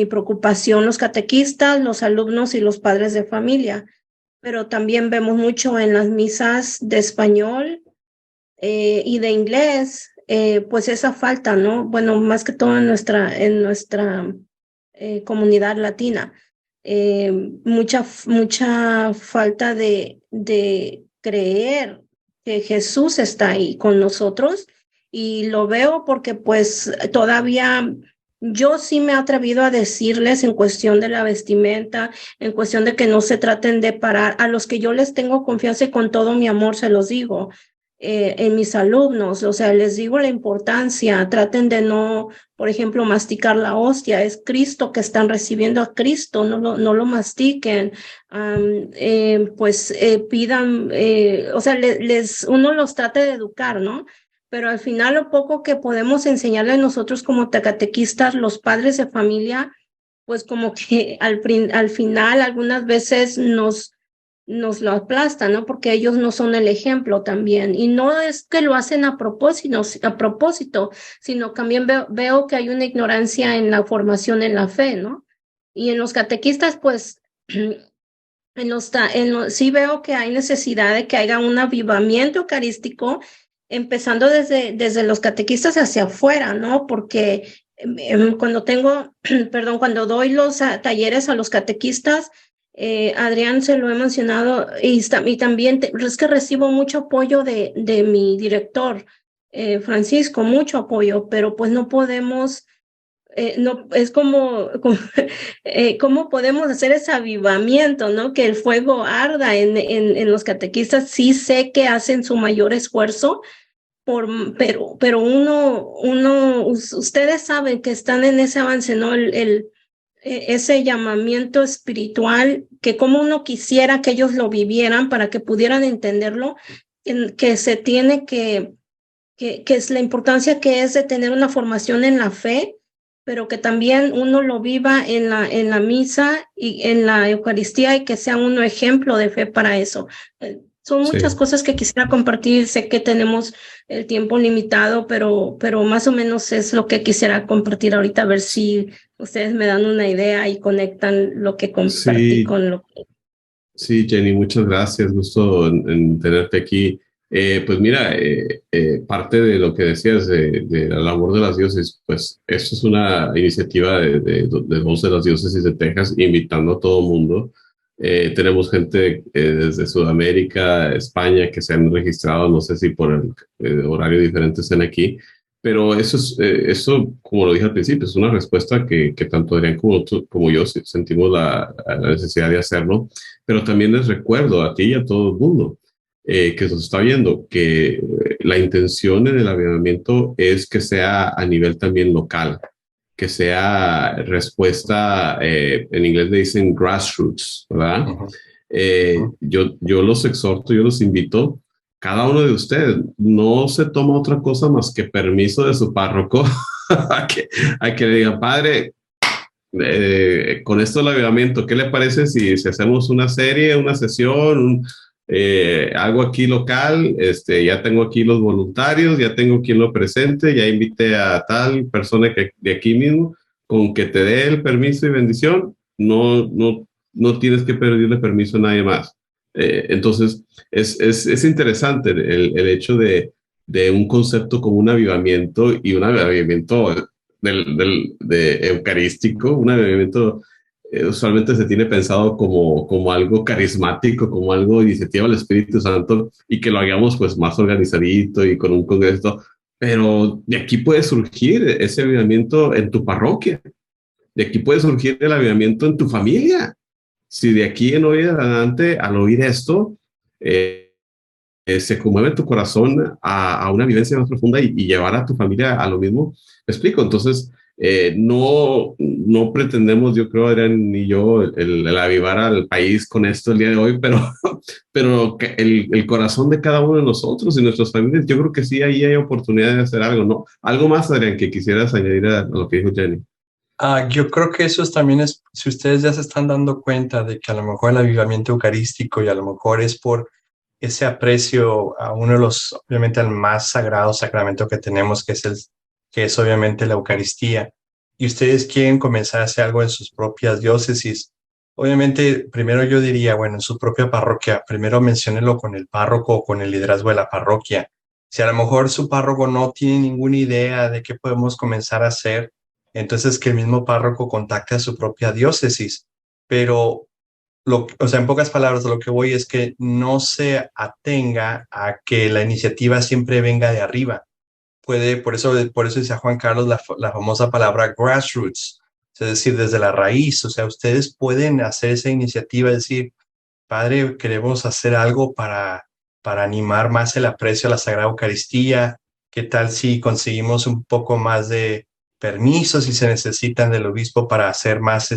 preocupación los catequistas, los alumnos y los padres de familia, pero también vemos mucho en las misas de español y de inglés, pues esa falta, ¿no? Bueno, más que todo en nuestra comunidad latina, mucha falta de creer que Jesús está ahí con nosotros, y lo veo porque pues todavía yo sí me he atrevido a decirles en cuestión de la vestimenta, en cuestión de que no se traten de parar, a los que yo les tengo confianza y con todo mi amor se los digo, en mis alumnos, o sea, les digo la importancia, traten de no, por ejemplo, masticar la hostia, es Cristo que están recibiendo a Cristo, no lo mastiquen, pidan, o sea, uno los trate de educar, ¿no? Pero al final lo poco que podemos enseñarle nosotros como catequistas, los padres de familia, pues como que al final algunas veces nos lo aplastan, ¿no? Porque ellos no son el ejemplo también. Y no es que lo hacen a propósito, sino también veo que hay una ignorancia en la formación en la fe, ¿no? Y en los catequistas, pues, sí veo que hay necesidad de que haya un avivamiento eucarístico, empezando desde los catequistas hacia afuera, ¿no? Porque cuando cuando doy los talleres a los catequistas, Adrián se lo he mencionado, y también es que recibo mucho apoyo de mi director, Francisco, mucho apoyo, pero pues no podemos, no, es como ¿cómo podemos hacer ese avivamiento, ¿no? Que el fuego arda en los catequistas. Sí sé que hacen su mayor esfuerzo, pero ustedes saben que están en ese avance, ¿no? Ese llamamiento espiritual, que como uno quisiera que ellos lo vivieran para que pudieran entenderlo, que se tiene que es la importancia que es de tener una formación en la fe, pero que también uno lo viva en la misa y en la Eucaristía, y que sea uno ejemplo de fe para eso. Son muchas cosas que quisiera compartir. Sé que tenemos el tiempo limitado, pero más o menos es lo que quisiera compartir ahorita, a ver si ustedes me dan una idea y conectan lo que compartí con lo que... Sí, Jenny, muchas gracias. Gusto en tenerte aquí. Pues mira, parte de lo que decías de la labor de las diócesis, pues esto es una iniciativa de dos de las diócesis de Texas, invitando a todo el mundo. Tenemos gente desde Sudamérica, España, que se han registrado, no sé si por el horario diferente estén aquí, pero eso, como lo dije al principio, es una respuesta que tanto Adrián como yo sentimos la necesidad de hacerlo, pero también les recuerdo a ti y a todo el mundo que nos está viendo que la intención en el avivamiento es que sea a nivel también local, que sea respuesta, en inglés le dicen grassroots, ¿verdad? Yo los exhorto, yo los invito, cada uno de ustedes no se toma otra cosa más que permiso de su párroco a que le diga, padre, con esto del avivamiento, ¿qué le parece si hacemos una serie, una sesión, algo aquí local? Ya tengo aquí los voluntarios, ya tengo quien lo presente, ya invité a tal persona que de aquí mismo, con que te dé el permiso y bendición, no tienes que pedirle permiso a nadie más. Entonces, es interesante el hecho de un concepto como un avivamiento, y un avivamiento de eucarístico, un avivamiento usualmente se tiene pensado como algo carismático, como algo iniciativa del Espíritu Santo y que lo hagamos pues más organizadito y con un congreso, pero de aquí puede surgir ese avivamiento en tu parroquia, de aquí puede surgir el avivamiento en tu familia. Si de aquí en hoy adelante, al oír esto, se conmueve tu corazón a una vivencia más profunda y llevar a tu familia a lo mismo. ¿Me explico? Entonces, no pretendemos, yo creo, Adrián ni yo, el avivar al país con esto el día de hoy, pero el corazón de cada uno de nosotros y nuestras familias, yo creo que sí, ahí hay oportunidad de hacer algo, ¿no? Algo más, Adrián, que quisieras añadir a lo que dijo Jenny. Yo creo que eso también es, si ustedes ya se están dando cuenta de que a lo mejor el avivamiento eucarístico y a lo mejor es por ese aprecio a uno de los, obviamente, el más sagrado sacramento que tenemos, que es obviamente la Eucaristía, y ustedes quieren comenzar a hacer algo en sus propias diócesis, obviamente, primero yo diría, bueno, en su propia parroquia, primero menciónelo con el párroco o con el liderazgo de la parroquia. Si a lo mejor su párroco no tiene ninguna idea de qué podemos comenzar a hacer, entonces que el mismo párroco contacte a su propia diócesis. Pero, o sea, en pocas palabras, lo que voy es que no se atenga a que la iniciativa siempre venga de arriba. Por eso decía Juan Carlos la famosa palabra grassroots, es decir, desde la raíz. O sea, ustedes pueden hacer esa iniciativa, decir, Padre, queremos hacer algo para animar más el aprecio a la Sagrada Eucaristía. ¿Qué tal si conseguimos un poco más de permisos si se necesitan del obispo para hacer más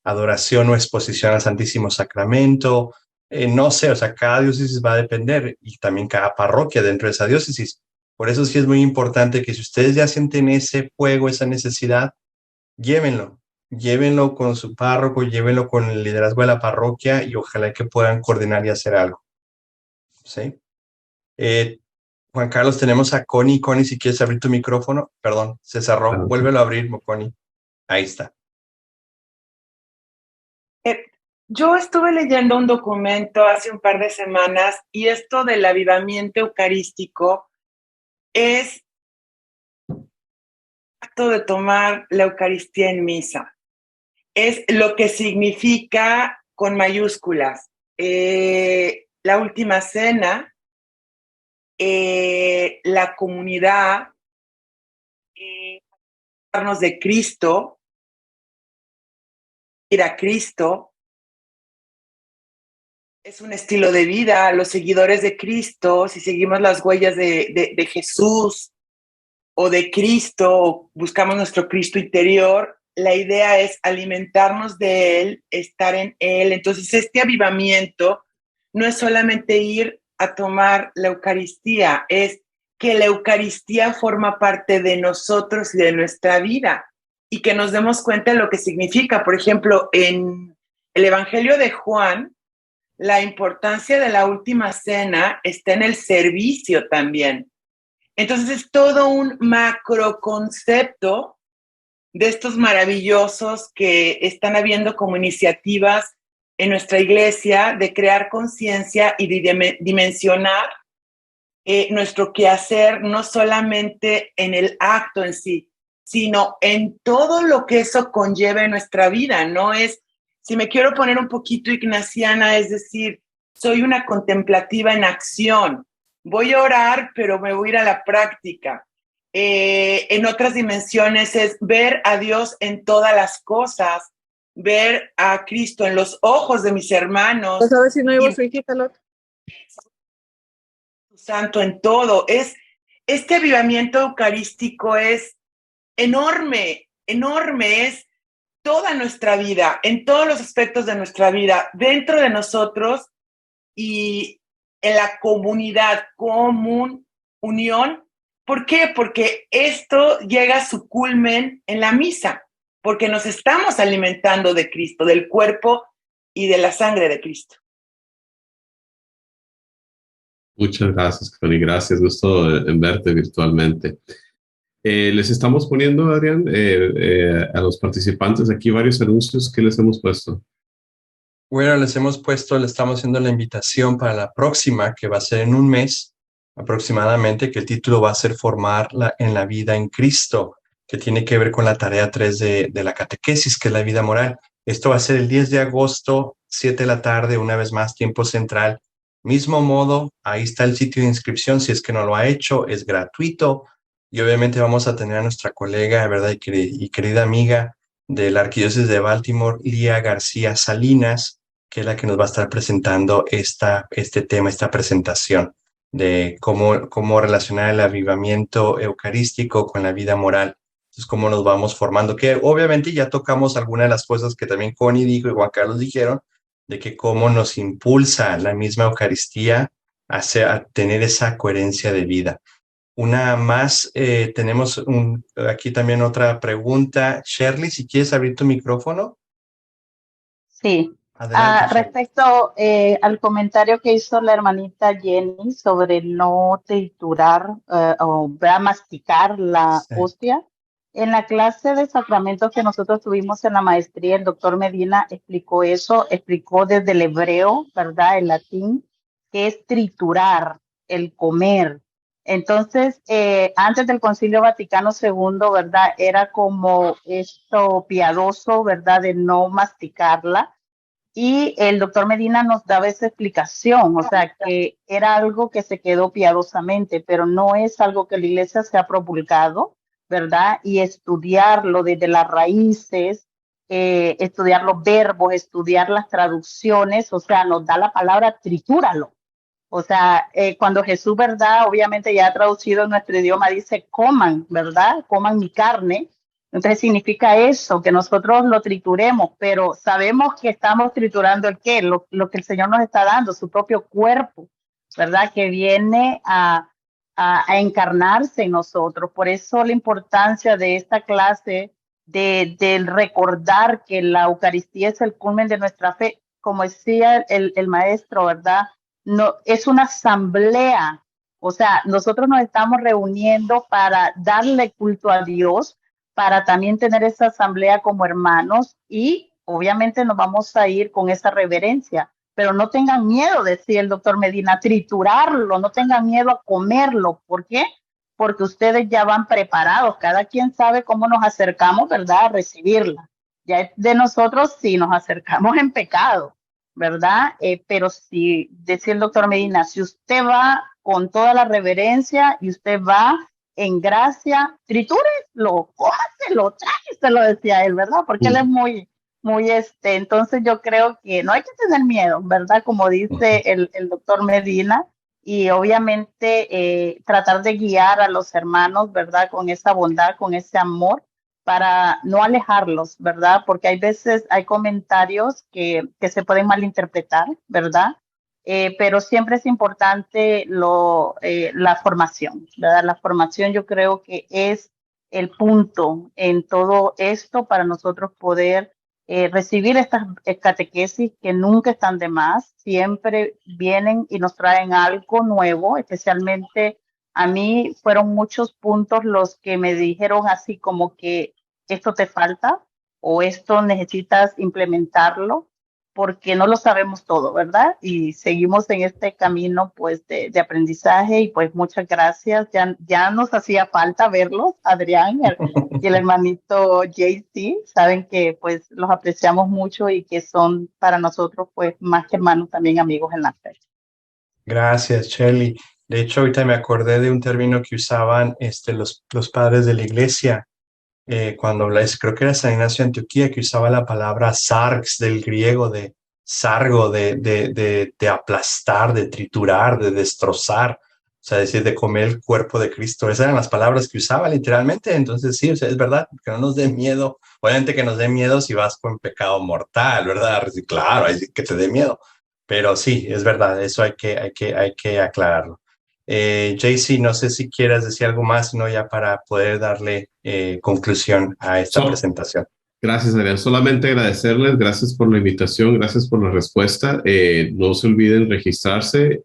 adoración o exposición al Santísimo Sacramento? No sé, o sea, cada diócesis va a depender y también cada parroquia dentro de esa diócesis. Por eso sí es muy importante que si ustedes ya sienten ese fuego, esa necesidad, llévenlo con su párroco, llévenlo con el liderazgo de la parroquia y ojalá que puedan coordinar y hacer algo. ¿Sí? Juan Carlos, tenemos a Connie. Connie, si quieres abrir tu micrófono. Perdón, se cerró. Claro. Vuélvelo a abrir, Connie. Ahí está. Yo estuve leyendo un documento hace un par de semanas y esto del avivamiento eucarístico es acto de tomar la Eucaristía en misa. Es lo que significa con mayúsculas. La última cena, la comunidad, de Cristo, ir a Cristo. Es un estilo de vida. Los seguidores de Cristo, si seguimos las huellas de Jesús o de Cristo, o buscamos nuestro Cristo interior, la idea es alimentarnos de Él, estar en Él. Entonces, este avivamiento no es solamente ir a tomar la Eucaristía, es que la Eucaristía forma parte de nosotros y de nuestra vida y que nos demos cuenta de lo que significa. Por ejemplo, en el Evangelio de Juan, la importancia de la última cena está en el servicio también. Entonces es todo un macroconcepto de estos maravillosos que están habiendo como iniciativas en nuestra iglesia de crear conciencia y de dimensionar nuestro quehacer, no solamente en el acto en sí, sino en todo lo que eso conlleva en nuestra vida. No es, si me quiero poner un poquito ignaciana, es decir, soy una contemplativa en acción. Voy a orar, pero me voy a ir a la práctica. En otras dimensiones es ver a Dios en todas las cosas, ver a Cristo en los ojos de mis hermanos. Pues a ver si no hay su hijita, Lot. Santo en todo. Este avivamiento eucarístico es enorme, enorme, es toda nuestra vida, en todos los aspectos de nuestra vida, dentro de nosotros y en la comunidad, unión. ¿Por qué? Porque esto llega a su culmen en la misa, porque nos estamos alimentando de Cristo, del cuerpo y de la sangre de Cristo. Muchas gracias, Connie. Gracias. Gusto en verte virtualmente. Les estamos poniendo, Adrián, a los participantes aquí varios anuncios que les hemos puesto. Bueno, le estamos haciendo la invitación para la próxima, que va a ser en un mes aproximadamente, que el título va a ser Formar en la vida en Cristo. que tiene que ver con la tarea 3 de la catequesis, que es la vida moral. Esto va a ser el 10 de agosto, 7 de la tarde, una vez más, tiempo central. Mismo modo, ahí está el sitio de inscripción, si es que no lo ha hecho, es gratuito. Y obviamente vamos a tener a nuestra colega, ¿verdad? Y querida amiga de la Arquidiócesis de Baltimore, Lía García Salinas, que es la que nos va a estar presentando este tema, esta presentación de cómo relacionar el avivamiento eucarístico con la vida moral. Entonces, cómo nos vamos formando, que obviamente ya tocamos algunas de las cosas que también Connie dijo y Juan Carlos dijeron, de que cómo nos impulsa la misma Eucaristía a tener esa coherencia de vida. Una más, tenemos aquí también otra pregunta. Shirley, si quieres abrir tu micrófono. Sí. Adelante, respecto al comentario que hizo la hermanita Jenny sobre no triturar o masticar la hostia, en la clase de sacramentos que nosotros tuvimos en la maestría, el doctor Medina explicó eso, explicó desde el hebreo, ¿verdad? El latín, que es triturar, el comer. Entonces, antes del Concilio Vaticano II, ¿verdad? Era como esto piadoso, ¿verdad? De no masticarla. Y el doctor Medina nos daba esa explicación, o sea, que era algo que se quedó piadosamente, pero no es algo que la iglesia se ha promulgado, ¿verdad? Y estudiarlo desde las raíces, estudiar los verbos, estudiar las traducciones, o sea, nos da la palabra tritúralo. O sea, cuando Jesús, ¿verdad? Obviamente ya ha traducido en nuestro idioma, dice coman, ¿verdad? Coman mi carne. Entonces significa eso, que nosotros lo trituremos, pero sabemos que estamos triturando el qué, lo que el Señor nos está dando, su propio cuerpo, ¿verdad? Que viene a encarnarse en nosotros. Por eso la importancia de esta clase de recordar que la Eucaristía es el culmen de nuestra fe. Como decía el maestro, ¿verdad? No, es una asamblea. O sea, nosotros nos estamos reuniendo para darle culto a Dios, para también tener esa asamblea como hermanos y obviamente nos vamos a ir con esa reverencia, pero no tengan miedo, decía el doctor Medina, triturarlo, no tengan miedo a comerlo. ¿Por qué? Porque ustedes ya van preparados, cada quien sabe cómo nos acercamos, ¿verdad? A recibirla. Ya es de nosotros si nos acercamos en pecado, ¿verdad? Pero si, decía el doctor Medina, si usted va con toda la reverencia y usted va en gracia, tritúreselo, cójaselo, trágueselo, decía él, ¿verdad? Porque él es muy, entonces yo creo que no hay que tener miedo, ¿verdad? Como dice el doctor Medina, y obviamente tratar de guiar a los hermanos, ¿verdad? Con esa bondad, con ese amor, para no alejarlos, ¿verdad? Porque hay veces, hay comentarios que se pueden malinterpretar, ¿verdad? Pero siempre es importante la formación, ¿verdad? La formación yo creo que es el punto en todo esto para nosotros poder recibir estas catequesis que nunca están de más, siempre vienen y nos traen algo nuevo, especialmente a mí fueron muchos puntos los que me dijeron así como que esto te falta o esto necesitas implementarlo, porque no lo sabemos todo, ¿verdad? Y seguimos en este camino, pues, de aprendizaje y pues muchas gracias. Ya nos hacía falta verlos, Adrián y el hermanito JC. Saben que, pues, los apreciamos mucho y que son para nosotros, pues, más que hermanos, también amigos en la fe. Gracias, Shirley. De hecho, ahorita me acordé de un término que usaban los padres de la iglesia, cuando creo que era San Ignacio de Antioquía, que usaba la palabra sarx del griego, de sargo, de aplastar, de triturar, de destrozar, o sea, decir, de comer el cuerpo de Cristo. Esas eran las palabras que usaba literalmente. Entonces, sí, o sea, es verdad, que no nos dé miedo. Obviamente que nos dé miedo si vas con pecado mortal, ¿verdad? Claro, que te dé miedo. Pero sí, es verdad, eso hay que aclararlo. JC, no sé si quieras decir algo más, sino ya para poder darle conclusión a esta presentación. Gracias, Adrián. Solamente agradecerles, gracias por la invitación, gracias por la respuesta. No se olviden registrarse,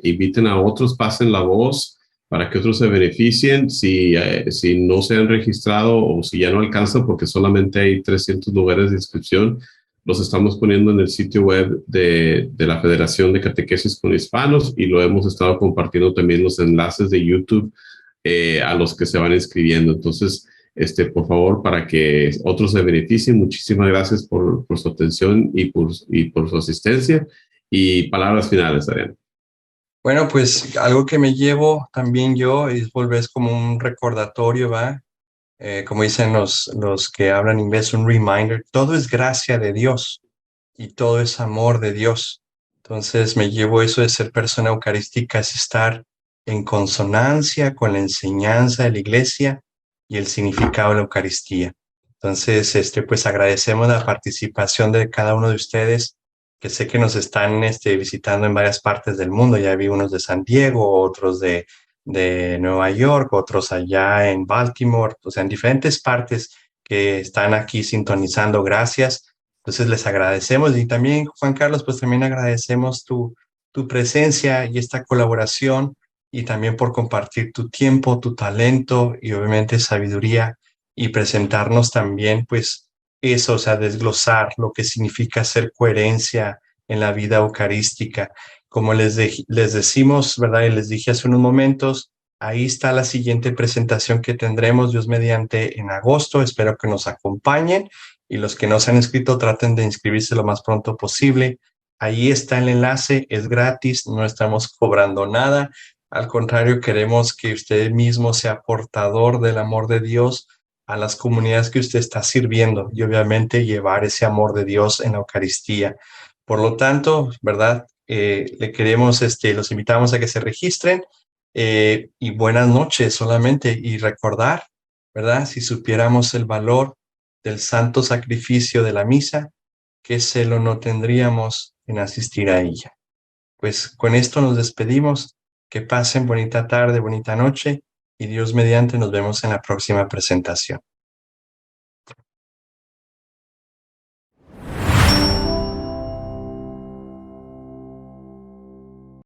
inviten a otros, pasen la voz para que otros se beneficien. Si no se han registrado o si ya no alcanzan porque solamente hay 300 lugares de inscripción, los estamos poniendo en el sitio web de la Federación de Catequesis con Hispanos y lo hemos estado compartiendo también los enlaces de YouTube a los que se van inscribiendo. Entonces, por favor, para que otros se beneficien. Muchísimas gracias por su atención y por su asistencia. Y palabras finales, Adrián. Bueno, pues algo que me llevo también yo es volver como un recordatorio, ¿va? Como dicen los que hablan inglés, un reminder. Todo es gracia de Dios y todo es amor de Dios. Entonces me llevo eso de ser persona eucarística, es estar en consonancia con la enseñanza de la iglesia y el significado de la Eucaristía. Entonces, pues agradecemos la participación de cada uno de ustedes, que sé que nos están visitando en varias partes del mundo. Ya vi unos de San Diego, otros de Nueva York, otros allá en Baltimore, o sea, en diferentes partes que están aquí sintonizando. Gracias. Entonces les agradecemos y también, Juan Carlos, pues también agradecemos tu presencia y esta colaboración y también por compartir tu tiempo, tu talento y obviamente sabiduría y presentarnos también pues eso, o sea, desglosar lo que significa ser coherencia en la vida eucarística. Como les decimos, ¿verdad? Y les dije hace unos momentos, ahí está la siguiente presentación que tendremos, Dios mediante, en agosto. Espero que nos acompañen y los que no se han inscrito traten de inscribirse lo más pronto posible. Ahí está el enlace, es gratis, no estamos cobrando nada. Al contrario, queremos que usted mismo sea portador del amor de Dios a las comunidades que usted está sirviendo y obviamente llevar ese amor de Dios en la Eucaristía. Por lo tanto, ¿verdad? Le queremos, los invitamos a que se registren y buenas noches solamente y recordar, ¿verdad? Si supiéramos el valor del santo sacrificio de la misa, qué celo no tendríamos en asistir a ella. Pues con esto nos despedimos. Que pasen bonita tarde, bonita noche y Dios mediante nos vemos en la próxima presentación.